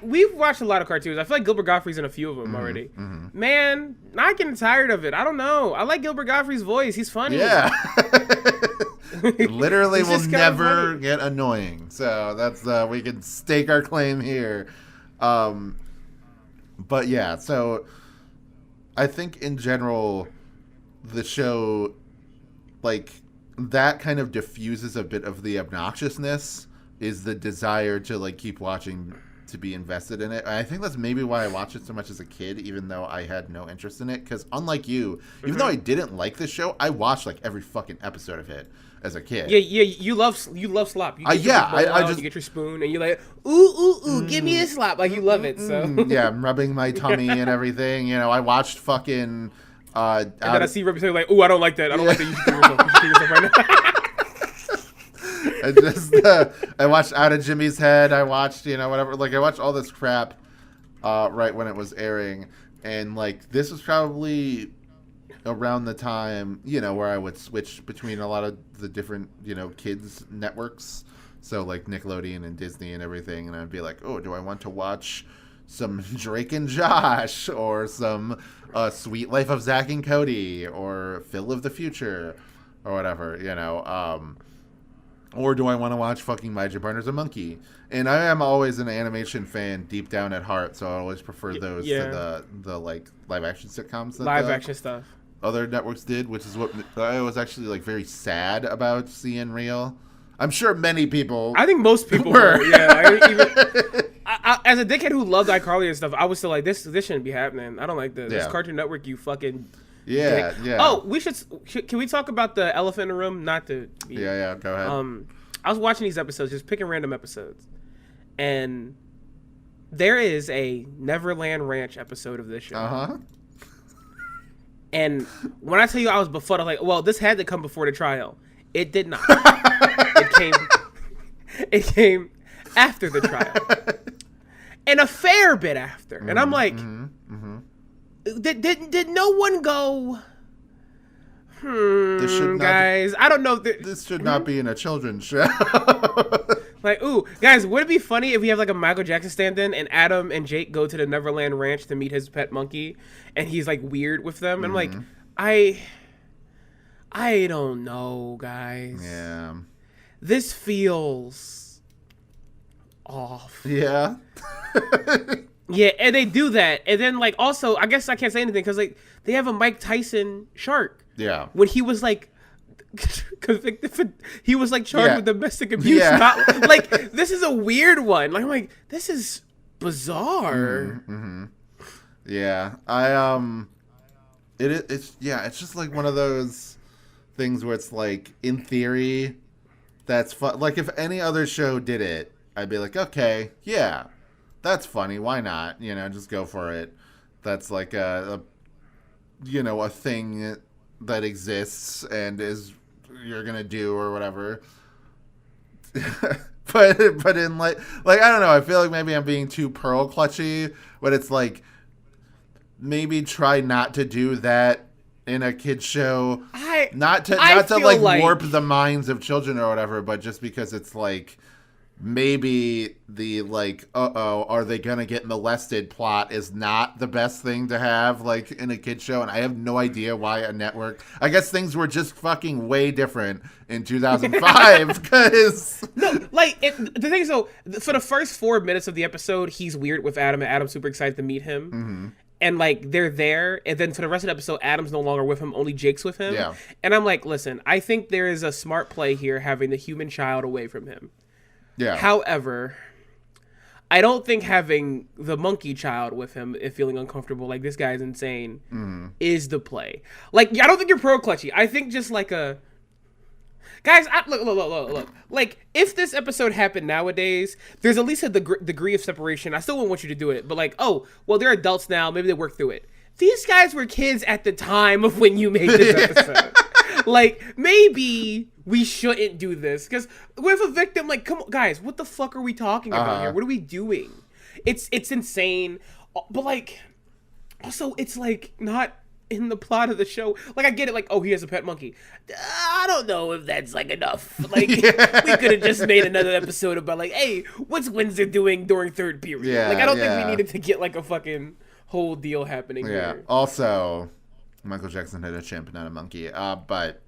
We've watched a lot of cartoons. I feel like Gilbert Gottfried's in a few of them already. Mm-hmm. Man, not getting tired of it. I don't know. I like Gilbert Gottfried's voice. He's funny. Yeah. Literally will never get annoying. So that's we can stake our claim here. But yeah, so I think in general the show, like, that kind of diffuses a bit of the obnoxiousness, is the desire to like keep watching, to be invested in it. And I think that's maybe why I watched it so much as a kid, even though I had no interest in it. Because unlike you, even though I didn't like this show, I watched like every fucking episode of it as a kid. Yeah, you love slop. You get you get your spoon and you're like, ooh, give me a slop. Like, you love it. So yeah, I'm rubbing my tummy and everything. I watched fucking. And then I see representative like, ooh, I don't like that. I don't like that. You should kill yourself right now. I watched Out of Jimmy's Head. I watched, whatever. Like, I watched all this crap right when it was airing. And, like, this was probably around the time, where I would switch between a lot of the different, kids' networks. So, like, Nickelodeon and Disney and everything. And I'd be like, oh, do I want to watch some Drake and Josh? Or some Sweet Life of Zach and Cody? Or Phil of the Future? Or whatever, Or do I want to watch fucking My Gym Partner's a Monkey? And I am always an animation fan deep down at heart, so I always prefer those to the like live action sitcoms that live action stuff other networks did, which is what I was actually like very sad about seeing real. I'm sure many people. I think most people were. Yeah, I, as a dickhead who loved iCarly and stuff, I was still like, this shouldn't be happening. I don't like this. This Cartoon Network, you fucking. Yeah, dick. Oh, can we talk about the elephant in the room? Not to. Yeah, go ahead. I was watching these episodes, just picking random episodes, and there is a Neverland Ranch episode of this show. Uh-huh. And when I tell you I was befuddled, like, well, this had to come before the trial. It did not. It came after the trial, and a fair bit after. And I'm like, did no one go? This should not guys, I don't know. This should not be in a children's show. Like, ooh, guys, would it be funny if we have like a Michael Jackson stand-in and Adam and Jake go to the Neverland Ranch to meet his pet monkey, and he's like weird with them? And I'm like, I don't know, guys. Yeah. This feels off. Yeah. Yeah, and they do that. And then, like, also, I guess I can't say anything because, like, they have a Mike Tyson shark. Yeah. When he was, like, convicted for, he was, like, charged with domestic abuse. Yeah. Not, like, this is a weird one. Like, I'm like, this is bizarre. Yeah. It's just like one of those things where it's like, in theory, that's fun. Like, if any other show did it, I'd be like, okay, yeah, that's funny. Why not? Just go for it. That's like a thing that exists and you're gonna do or whatever. but in like I don't know. I feel like maybe I'm being too pearl clutchy, but it's like, maybe try not to do that in a kid's show. Not to like warp the minds of children or whatever, but just because it's like, maybe the like, are they gonna get molested plot is not the best thing to have like in a kid's show, and I have no idea why a network. I guess things were just fucking way different in 2005 because the thing is, though, for the first 4 minutes of the episode, he's weird with Adam, and Adam's super excited to meet him. Mm-hmm. And, like, they're there, and then for the rest of the episode, Adam's no longer with him, only Jake's with him. Yeah. And I'm like, listen, I think there is a smart play here having the human child away from him. Yeah. However, I don't think having the monkey child with him, if feeling uncomfortable, like, this guy's insane, is the play. Like, I don't think you're pro-clutchy. I think just like a... Guys, look. Like, if this episode happened nowadays, there's at least a degree of separation. I still wouldn't want you to do it, but like, oh, well, they're adults now. Maybe they work through it. These guys were kids at the time of when you made this episode. Like, maybe we shouldn't do this. Because with a victim, like, come on, guys, what the fuck are we talking about here? What are we doing? It's insane. But, like, also, it's, like, not in the plot of the show. Like, I get it, like, oh, he has a pet monkey. I don't know if that's, like, enough. Like, we could have just made another episode about, like, hey, what's Windsor doing during third period? Yeah, like, I don't think we needed to get, like, a fucking whole deal happening here. Also, Michael Jackson had a chimp, not a monkey. But,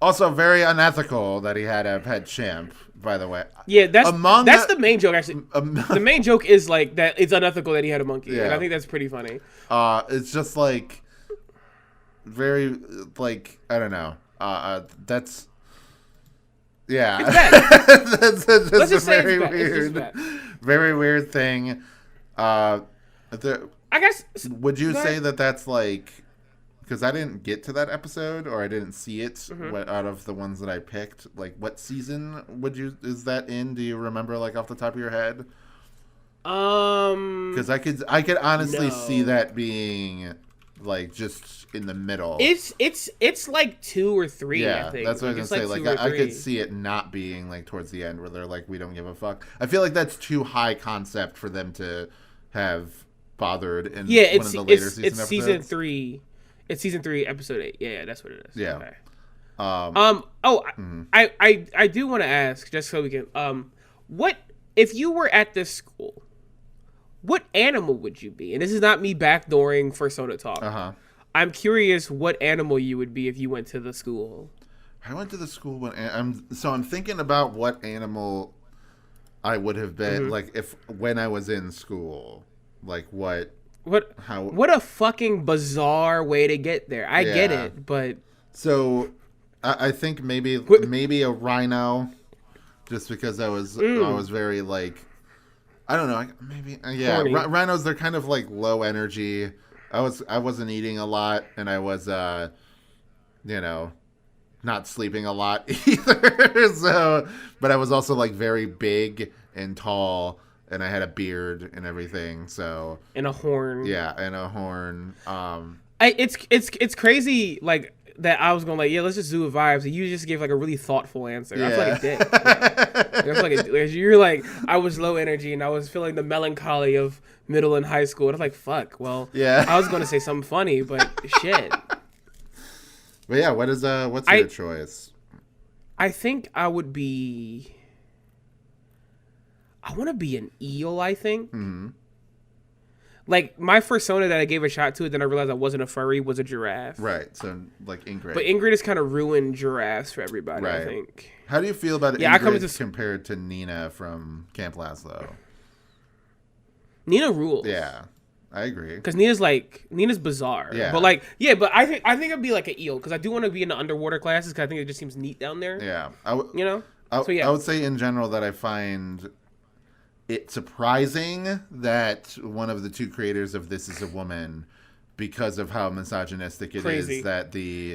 Also, very unethical that he had a pet chimp, by the way. Yeah, that's the main joke, actually. The main joke is, like, that it's unethical that he had a monkey. Yeah. And I think that's pretty funny. It's just, like... very, like, I don't know. That's, yeah. It's bad. That's a very weird thing. I guess. Would you say that that's like, because I didn't get to that episode, or I didn't see it out of the ones that I picked. Like, what season is that in? Do you remember, like, off the top of your head? Because I could honestly see that being like just in the middle. It's like 2 or 3. Yeah, I think. that's what I was gonna say. Like, I could see it not being like towards the end where they're like, we don't give a fuck. I feel like that's too high concept for them to have bothered in one of the later season episodes. Season 3. It's season 3, episode 8. Yeah, that's what it is. Yeah. Okay. I do want to ask, just so we can. What if you were at this school? What animal would you be? And this is not me backdooring for Soda Talk. I'm curious what animal you would be if you went to the school. I went to the school when I'm thinking about what animal I would have been like when I was in school. Like what a fucking bizarre way to get there. I get it, but so I think maybe a rhino, just because I was very like. I don't know. Maybe rhinos. They're kind of like low energy. I wasn't eating a lot, and I was, not sleeping a lot either. So, but I was also like very big and tall, and I had a beard and everything. So and a horn. Yeah, and a horn. It's crazy. Like. That I was going like, yeah, let's just do a vibes. And you just gave like a really thoughtful answer. Yeah. I feel like a dick. Yeah. I feel like you're like, I was low energy and I was feeling the melancholy of middle and high school. And I was like, fuck. Well, yeah. I was going to say something funny, but shit. But yeah, what's your choice? I think I want to be an eel, I think. Mm-hmm. Like, my persona that I gave a shot to, then I realized I wasn't a furry, was a giraffe. Right, so, like, Ingrid. But Ingrid has kind of ruined giraffes for everybody, right. I think. How do you feel about Ingrid compared to Nina from Camp Laszlo? Nina rules. Yeah, I agree. Because Nina's bizarre. Yeah. But, like, yeah, but I think it'd be like an eel, because I do want to be in the underwater classes, because I think it just seems neat down there. Yeah. I would say, in general, that I find... it's surprising that one of the two creators of This Is a Woman because of how misogynistic it Crazy. is, that the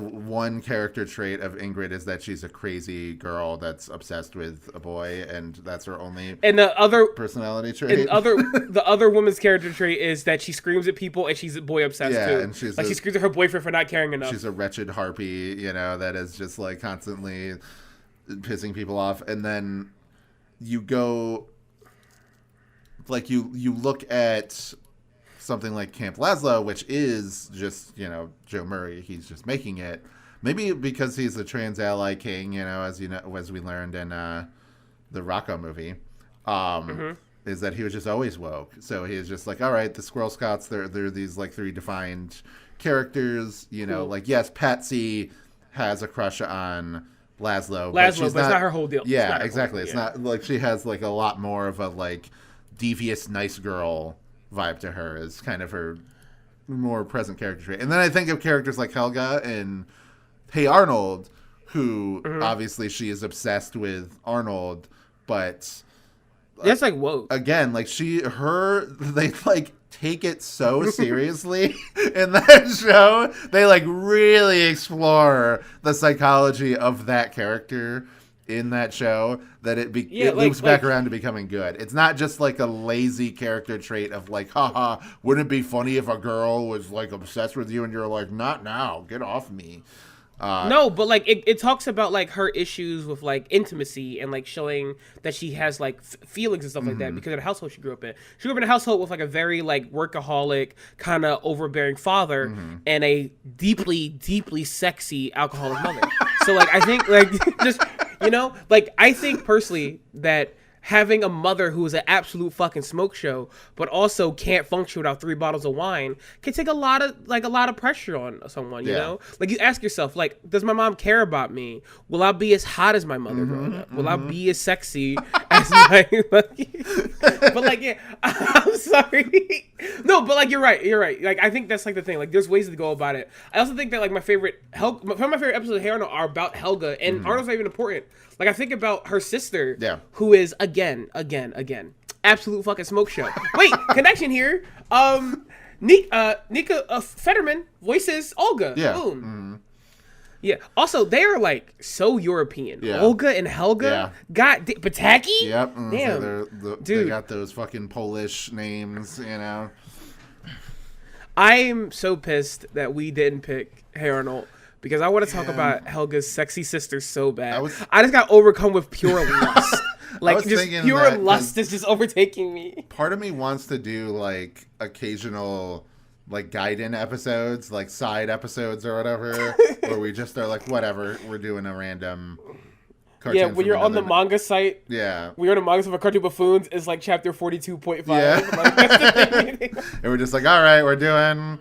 one character trait of Ingrid is that she's a crazy girl that's obsessed with a boy, and that's her only personality trait. And the other woman's character trait is that she screams at people and she's boy obsessed too. And she screams at her boyfriend for not caring enough. She's a wretched harpy, that is just like constantly pissing people off. And then you go, like you look at something like Camp Lazlo, which is just, Joe Murray. He's just making it. Maybe because he's a trans ally king, as we learned in the Rocco movie, is that he was just always woke. So he was just like, all right, the Squirrel Scouts, they're these like three defined characters. Cool. Like, yes, Patsy has a crush on Lazlo, but it's not her whole deal. Yeah, exactly. It's not like she has like a lot more of a like devious nice girl vibe to her, is kind of her more present character trait. And then I think of characters like Helga and Hey Arnold, who obviously she is obsessed with Arnold, but that's like woke. Again, like they like take it so seriously in that show. They like really explore the psychology of that character in that show, that it loops back around to becoming good. It's not just like a lazy character trait of like, haha, wouldn't it be funny if a girl was like obsessed with you and you're like, not now, get off me. No, but like it talks about like her issues with like intimacy and like showing that she has like feelings and stuff like that because of the household she grew up in. She grew up in a household with like a very like workaholic, kind of overbearing father and a deeply, deeply sexy alcoholic mother. So like I think like just like I think personally that having a mother who is an absolute fucking smoke show, but also can't function without 3 bottles of wine, can take a lot of pressure on someone. You know, like you ask yourself, like, does my mom care about me? Will I be as hot as my mother growing up? Will I be as sexy as my? But like, yeah, I'm sorry. No, but like you're right. Like I think that's like the thing. Like there's ways to go about it. I also think that like my favorite episodes of Hey Arnold are about Helga, and Arnold's not even important. Like I think about her sister, who is again, absolute fucking smoke show. Wait, connection here. Nika Fetterman voices Olga. Yeah. Boom. Yeah. Also, they are like so European. Yeah. Olga and Helga. God, Pataki. Yep. Damn. So dude, they got those fucking Polish names. I'm so pissed that we didn't pick Hey Arnold. Because I want to talk about Helga's sexy sister so bad. I just got overcome with pure lust. Like, just pure lust is just overtaking me. Part of me wants to do, like, occasional, like, guide-in episodes, like, side episodes or whatever, where we just are like, whatever, we're doing a random cartoon. Yeah, when you're on the manga site. Yeah. When you're on the manga site for Cartoon Buffoons, it's like chapter 42.5. Yeah. Like, that's the thing. And we're just like, all right, we're doing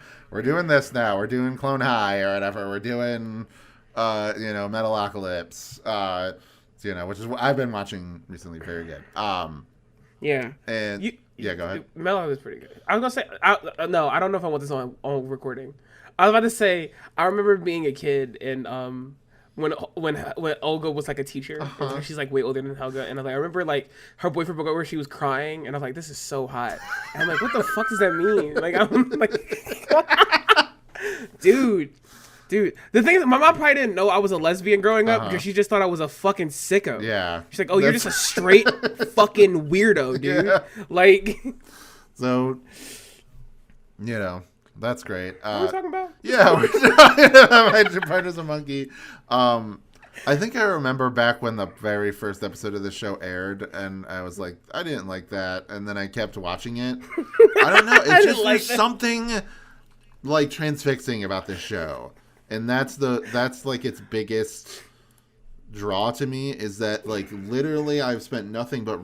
this now. We're doing Clone High or whatever. We're doing, Metalocalypse, which is what I've been watching recently. Very good. Yeah. And go ahead. Metalocalypse is pretty good. I was gonna say, no, I don't know if I want this on recording. I was about to say, I remember being a kid and when Olga was like a teacher, and she's like way older than Helga, and I remember like her boyfriend broke up where she was crying, and I was like, this is so hot. And I'm like, what the fuck does that mean? Like I'm like, dude. The thing is, my mom probably didn't know I was a lesbian growing up because she just thought I was a fucking sicko. Yeah. She's like, oh, you're just a straight fucking weirdo, dude. Yeah. Like. So, that's great. What are we talking about? Yeah, we're talking about My Partner's a Monkey. I think I remember back when the very first episode of the show aired, and I was like, I didn't like that, and then I kept watching it. I don't know. It's just there's something like transfixing about this show, and that's like its biggest draw to me, is that like literally I've spent nothing but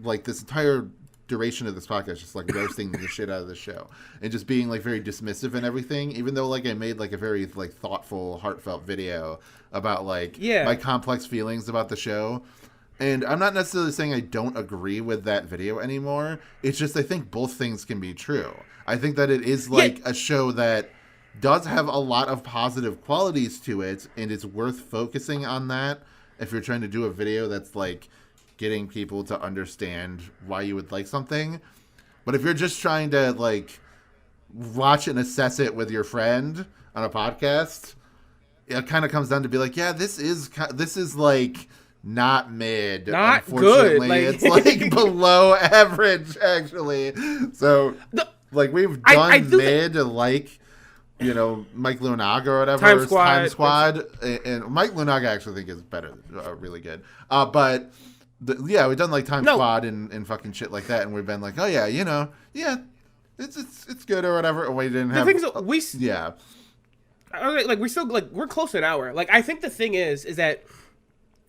like this entire duration of this podcast just like roasting the shit out of the show and just being like very dismissive and everything, even though like I made like a very like thoughtful, heartfelt video about like my complex feelings about the show. And I'm not necessarily saying I don't agree with that video anymore. It's just I think both things can be true. I think that it is like a show that does have a lot of positive qualities to it, and it's worth focusing on that if you're trying to do a video that's like getting people to understand why you would like something. But if you're just trying to like watch and assess it with your friend on a podcast, it kind of comes down to be like, yeah, this is like not mid. Not unfortunately. good. It's like below average, actually. So, like, we've done mid, like, you know, Mike Lunaga or whatever. Time Squad. And Mike Lunaga, I actually think is better, really good. But, we've done, like, Time Squad and fucking shit like that. And we've been like, oh, yeah, you know, yeah, it's good or whatever. We didn't have... The thing is, yeah. Like, we still, like, we're close to an hour. Like, I think the thing is that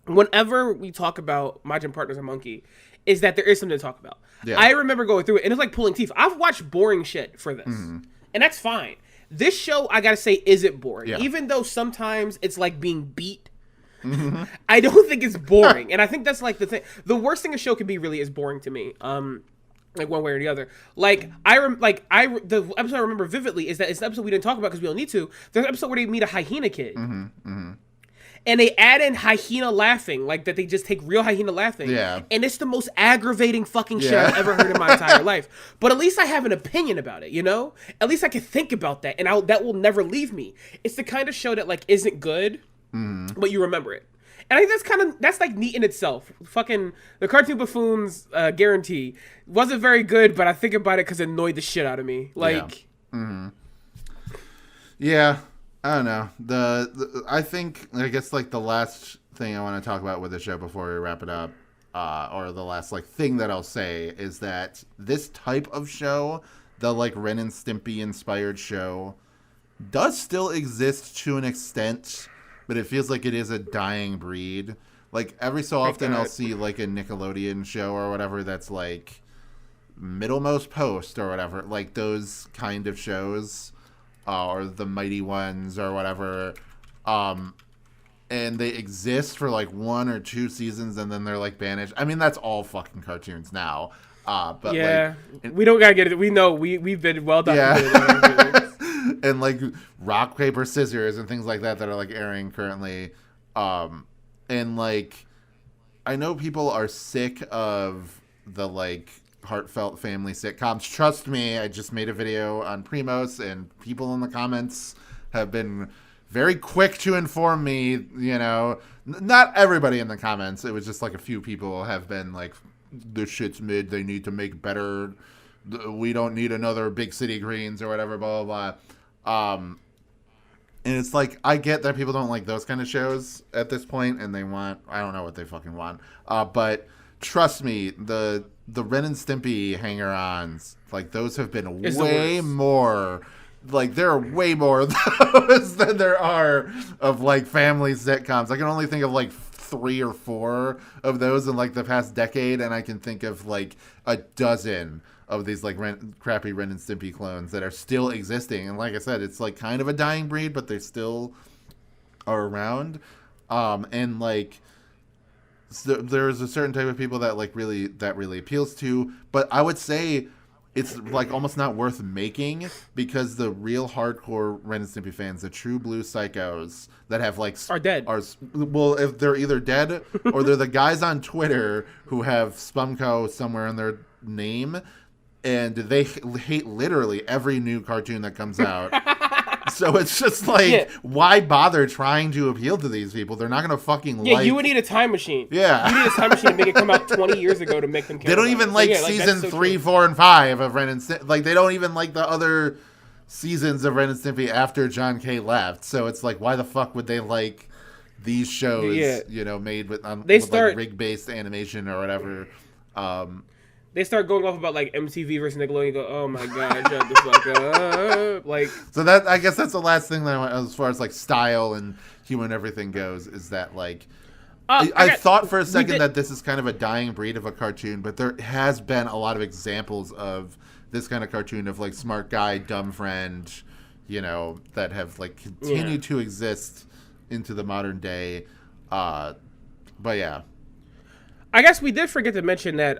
whenever we talk about My Gym Partner's a Monkey, is that there is something to talk about. Yeah. I remember going through it, and it's like pulling teeth. I've watched boring shit for this, and that's fine. This show, I gotta say, isn't boring. Yeah. Even though sometimes it's like being beat, I don't think it's boring. And I think that's like the thing. The worst thing a show can be really is boring to me. Like one way or the other. Like the episode I remember vividly is that it's an episode we didn't talk about because we don't need to. There's an episode where they meet a hyena kid. And they add in hyena laughing, like that they just take real hyena laughing. Yeah. And it's the most aggravating fucking shit I've ever heard in my entire life. But at least I have an opinion about it, you know? At least I can think about that, and that will never leave me. It's the kind of show that like isn't good, but you remember it. And I think that's like neat in itself. Fucking the cartoon Buffoons guarantee wasn't very good, but I think about it because it annoyed the shit out of me. Like, yeah. I don't know. I think, I guess, like, the last thing I want to talk about with the show before we wrap it up, or the last, like, thing that I'll say is that this type of show, the, like, Ren and Stimpy inspired show, does still exist to an extent, but it feels like it is a dying breed. Like, every so often I'll see, like, a Nickelodeon show or whatever that's, like, Middlemost Post or whatever, like, those kind of shows. Or the Mighty Ones or whatever, and they exist for like 1 or 2 seasons and then they're like banished. I mean, that's all fucking cartoons now. But yeah, like, we don't gotta get it. We know we've been well documented. Yeah. And like Rock Paper Scissors and things like that are like airing currently. And like, I know people are sick of the like heartfelt family sitcoms. Trust me, I just made a video on Primos and people in the comments have been very quick to inform me, you know, not everybody in the comments, it was just like a few people have been like, this shit's mid, they need to make better, we don't need another Big City Greens or whatever, blah blah blah. And it's like, I get that people don't like those kind of shows at this point and they want, I don't know what they fucking want, but trust me, the Ren and Stimpy hanger-ons, like, those have been way more, like, there are way more of those than there are of, like, family sitcoms. I can only think of, like, 3 or 4 of those in, like, the past decade, and I can think of, like, a dozen of these, like, crappy Ren and Stimpy clones that are still existing. And like I said, it's, like, kind of a dying breed, but they still are around. And, like, so there's a certain type of people that like really appeals to, but I would say it's like almost not worth making because the real hardcore Ren and Stimpy fans, the true blue psychos that have like are dead. Well, if they're either dead or they're the guys on Twitter who have Spumco somewhere in their name, and they hate literally every new cartoon that comes out. So it's just like, why bother trying to appeal to these people? They're not going to fucking like... Yeah, you would need a time machine. Yeah. You need a time machine to make it come out 20 years ago to make them care. They don't even like season 3, 4, and 5 of Ren and Stimpy. Like, they don't even like the other seasons of Ren and Stimpy after John K. left. So it's like, why the fuck would they like these shows, you know, made with like rig-based animation or whatever? They start going off about like MTV versus Nickelodeon. Go, oh my god, shut the fuck up! Like, so that, I guess that's the last thing that I want, as far as like style and humor and everything goes, is that like I thought for a second that this is kind of a dying breed of a cartoon, but there has been a lot of examples of this kind of cartoon of like smart guy, dumb friend, you know, that have like continued to exist into the modern day. But yeah, I guess we did forget to mention that.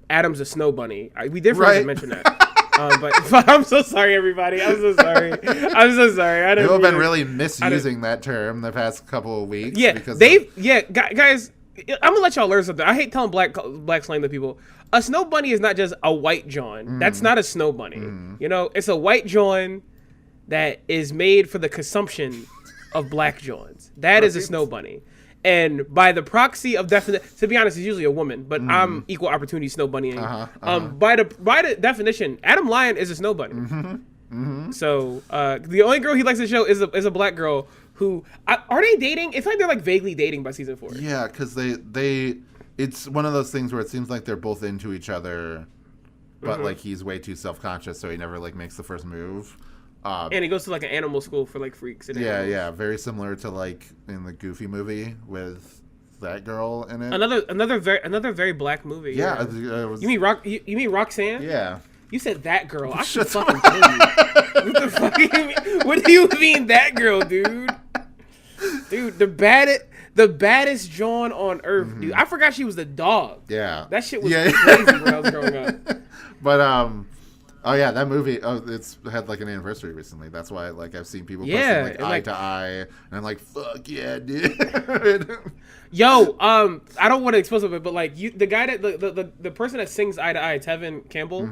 Adam's a snow bunny. We did forget to mention that. But I'm so sorry, everybody. I'm so sorry. I People have been really misusing that term the past couple of weeks. Yeah, guys, I'm gonna let y'all learn something. I hate telling black slang to people. A snow bunny is not just a white John. That's not a snow bunny. You know, it's a white John that is made for the consumption of black Johns. That is a snow bunny. And by the proxy of definition, to be honest, it's usually a woman, but I'm equal opportunity snow bunnying. By the definition, Adam Lyon is a snow bunny. So the only girl he likes to show is a black girl who are they dating? It's like they're like vaguely dating by season 4. Yeah, because they it's one of those things where it seems like they're both into each other, but like he's way too self-conscious, so he never like makes the first move. And he goes to like an animal school for like freaks. And animals. Yeah, very similar to like in the Goofy movie with that girl in it. Another very black movie. Yeah, you mean Roxanne? Yeah. You said that girl. I should fucking kill you. What the fuck? What do you mean that girl, dude? Dude, the baddest John on earth, dude. I forgot she was the dog. Yeah. That shit was crazy when I was growing up. But oh yeah, that movie. Oh, it's had like an anniversary recently. That's why like I've seen people posting like eye to eye, and I'm like, fuck yeah, dude. Yo, I don't want to expose it, but like the guy that the person that sings Eye to Eye, Tevin Campbell.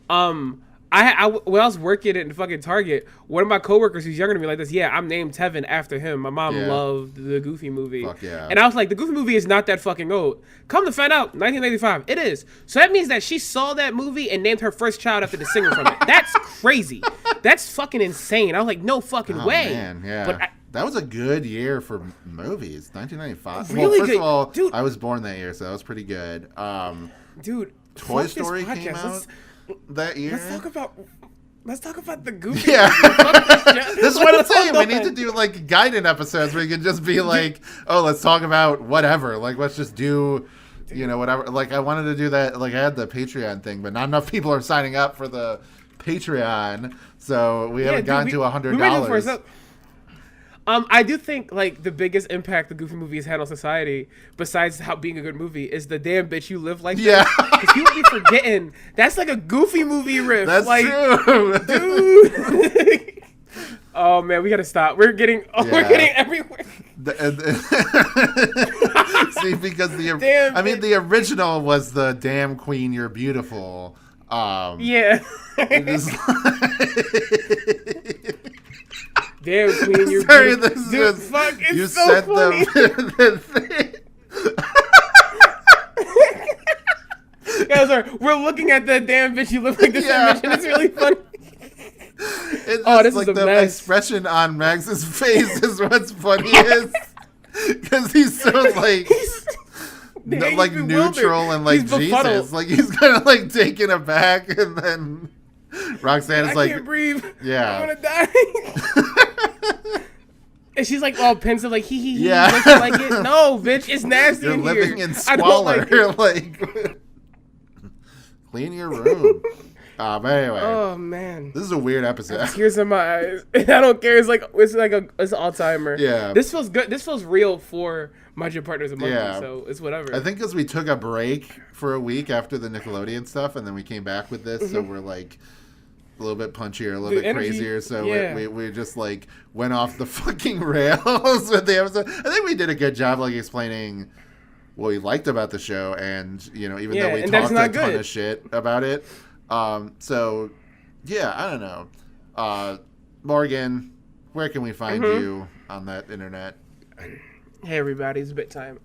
When I was working at fucking Target, one of my coworkers who's younger than me like this, I'm named Tevin after him. My mom loved the Goofy movie. Fuck yeah. And I was like, the Goofy movie is not that fucking old. Come to find out, 1985. It is. So that means that she saw that movie and named her first child after the singer from it. That's crazy. That's fucking insane. I was like, no fucking way. Man, yeah. But that was a good year for movies, 1995. Really first good. of all, dude, I was born that year, so that was pretty good. Dude, Toy Story came out that year. Let's talk about the Goofy. Yeah. This is what I'm saying. on. We need to do like guided episodes where you can just be like, oh, let's talk about whatever. Like, let's just do, whatever. Like, I wanted to do that. Like, I had the Patreon thing, but not enough people are signing up for the Patreon, so we haven't gotten to $100. I do think like the biggest impact the Goofy movie has had on society, besides how being a good movie, is the damn bitch you live like. Yeah, because people be forgetting that's like a Goofy movie riff. That's like, true, dude. Oh man, we gotta stop. We're getting everywhere. See, because the original was the "Damn Queen, You're Beautiful." Yeah. Damn Queen, you're sorry, beautiful. this Dude, is fuck, it's you so said funny. the thing. Yeah, sorry. We're looking at the damn bitch you look like this animation. It's really funny. It's this like is the mess. Expression on Max's face is what's funniest. Because he's so like neutral and like Jesus. Like he's kind of like taken aback, and then Roxanne is like, I can't breathe. Yeah. I'm gonna die. And she's like all pensive, like hee. Yeah. Like it. No, bitch, it's nasty You're in here. living in squalor. Like clean your room. But anyway. Oh man. This is a weird episode. Tears in my eyes. I don't care. It's Alzheimer. Yeah. This feels good. This feels real for My Gym Partner's a Monkey. Yeah. So it's whatever. I think because we took a break for a week after the Nickelodeon stuff, and then we came back with this, so we're like a little bit punchier, a little bit crazier. So we just like went off the fucking rails with the episode. I think we did a good job like explaining what we liked about the show, and even though we talked a ton of shit about it. So yeah, I don't know. Morgan, where can we find you on that internet? Hey everybody, it's bit time.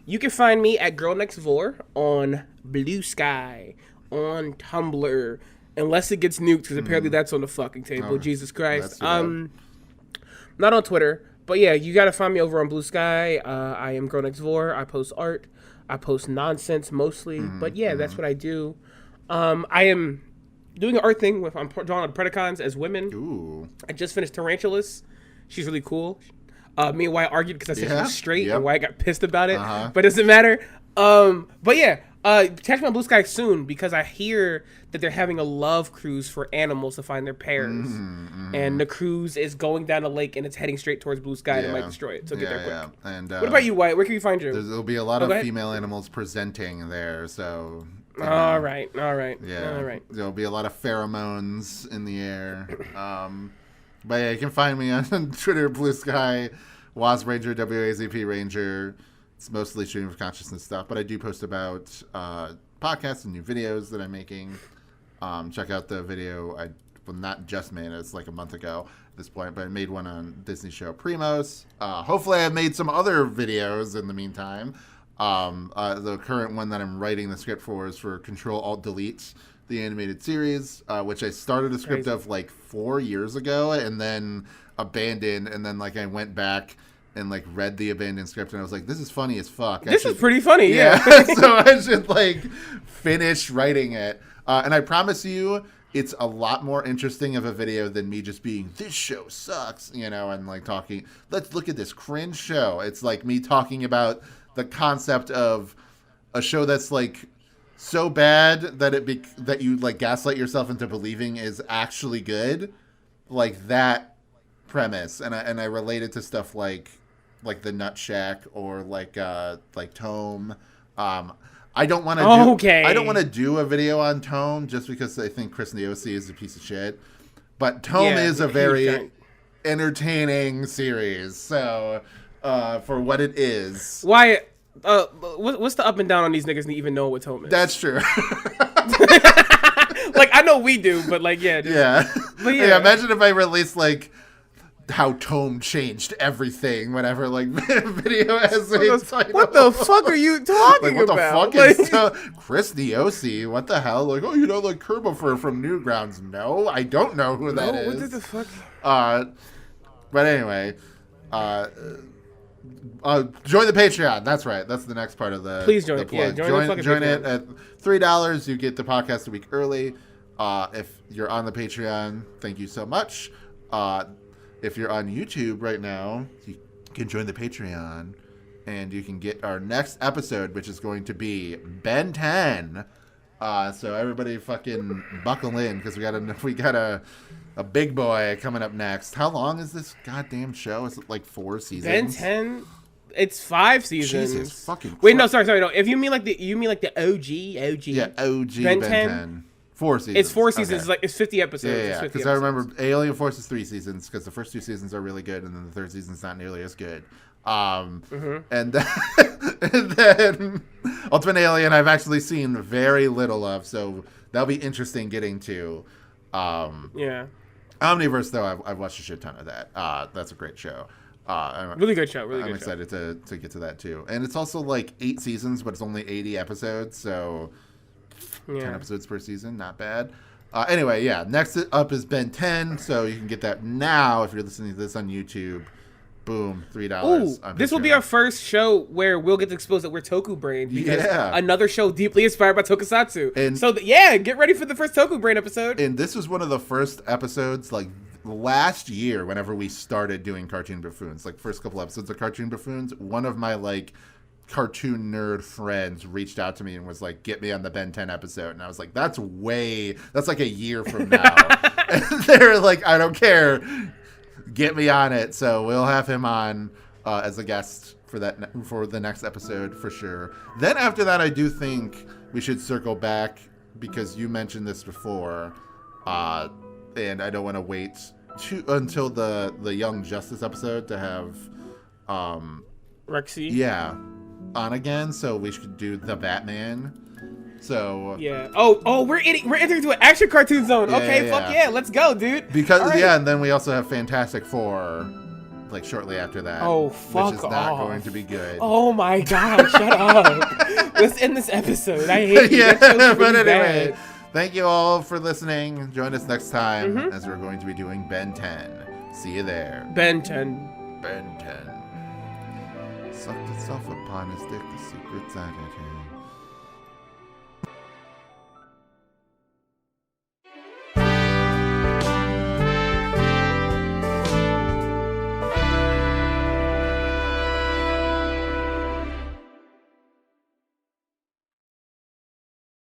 You can find me at Girl Next Vor on Blue Sky, on Tumblr, unless it gets nuked, because apparently that's on the fucking table. Oh, Jesus Christ. Not on Twitter, but yeah, you gotta find me over on Blue Sky. I am Girl Next Vor. I post art. I post nonsense mostly, but yeah, that's what I do. I am doing an art thing I'm drawing on Predacons as women. Ooh. I just finished Tarantulas. She's really cool. Me and Wyatt argued because I said she was straight, and Wyatt got pissed about it. But it doesn't matter. But yeah, catch me on Blue Sky soon, because I hear that they're having a love cruise for animals to find their pairs. And the cruise is going down a lake, and it's heading straight towards Blue Sky, and it might destroy it. So get there quick. And, what about you, Wyatt? Where can we find you? There'll be a lot of female animals presenting there, so... All right. Yeah. All right. There'll be a lot of pheromones in the air. But yeah, you can find me on Twitter, Blue Sky, Wasp Ranger, WAZP Ranger. It's mostly stream of consciousness stuff, but I do post about podcasts and new videos that I'm making. Check out the video not just made it. It's like a month ago at this point, but I made one on Disney show Primos. Hopefully I've made some other videos in the meantime. The current one that I'm writing the script for is for Control-Alt-Delete, the animated series, which I started a script of like 4 years ago and then abandoned. And then like I went back and like read the abandoned script and I was like, this is funny as fuck. This is pretty funny. Yeah. So I should like finish writing it. And I promise you, it's a lot more interesting of a video than me just being, this show sucks, and like talking, let's look at this cringe show. It's like me talking about the concept of a show that's like so bad that that you like gaslight yourself into believing is actually good, like that premise. And I relate it to stuff like the Nut Shack or like Tome. I don't want to do a video on Tome just because I think Chris Neosy is a piece of shit. But Tome is a very entertaining series. So, for what it is. Why? What's the up and down on these niggas to even know what Tome is? That's true. Like, I know we do, but like, yeah. But yeah. Imagine if I released like how Tome changed everything, whatever, like video has a title. What the fuck are you talking about? What the fuck is Chris Neosy? What the hell? Like, like Kerbifer from Newgrounds? No, I don't know who that is. What the fuck? But anyway, join the Patreon. That's right. That's the next part of the. Please join. Join it at $3. You get the podcast a week early. If you're on the Patreon, thank you so much. If you're on YouTube right now, you can join the Patreon, and you can get our next episode, which is going to be Ben 10. So everybody fucking buckle in, because we got a big boy coming up next. How long is this goddamn show? Is it like 4 seasons? Ben 10. It's 5 seasons. Jesus fucking. Wait, no, sorry, no. If you mean like the OG. Yeah, OG Ben 10. 4 seasons. It's 4 seasons. Okay. It's 50 episodes. Yeah, because I remember Alien Force is 3 seasons, because the first 2 seasons are really good, and then the third season's not nearly as good. And then Ultimate Alien I've actually seen very little of, so that'll be interesting getting to. Omniverse, though, I've watched a shit ton of that. That's a great show. Really good show. I'm excited to get to that too. And it's also like 8 seasons, but it's only 80 episodes, so 10 episodes per season, not bad. Anyway, next up is Ben 10, so you can get that now if you're listening to this on YouTube. Boom, $3. Ooh, this will be our first show where we'll get to expose that we're Toku Brain, because another show deeply inspired by Tokusatsu. And so get ready for the first Toku Brain episode. And this was one of the first episodes, like last year, whenever we started doing Cartoon Buffoons, like first couple episodes of Cartoon Buffoons, one of my like cartoon nerd friends reached out to me and was like, get me on the Ben 10 episode. And I was like, that's like a year from now. And they're like, I don't care, get me on it. So we'll have him on as a guest for the next episode for sure. Then after that, I do think we should circle back, because you mentioned this before, and I don't want to wait until the Young Justice episode to have Rexy on again, so we should do the Batman. So we're entering into an action cartoon zone. Fuck yeah, let's go, dude. Because and then we also have Fantastic Four, like shortly after that. Oh, fuck which is not going to be good. Oh my god, shut up. Let's end this episode. I hate you. But anyway, thank you all for listening. Join us next time as we're going to be doing Ben 10. See you there. Ben 10. Sucked itself upon his dick, the secrets that it hid.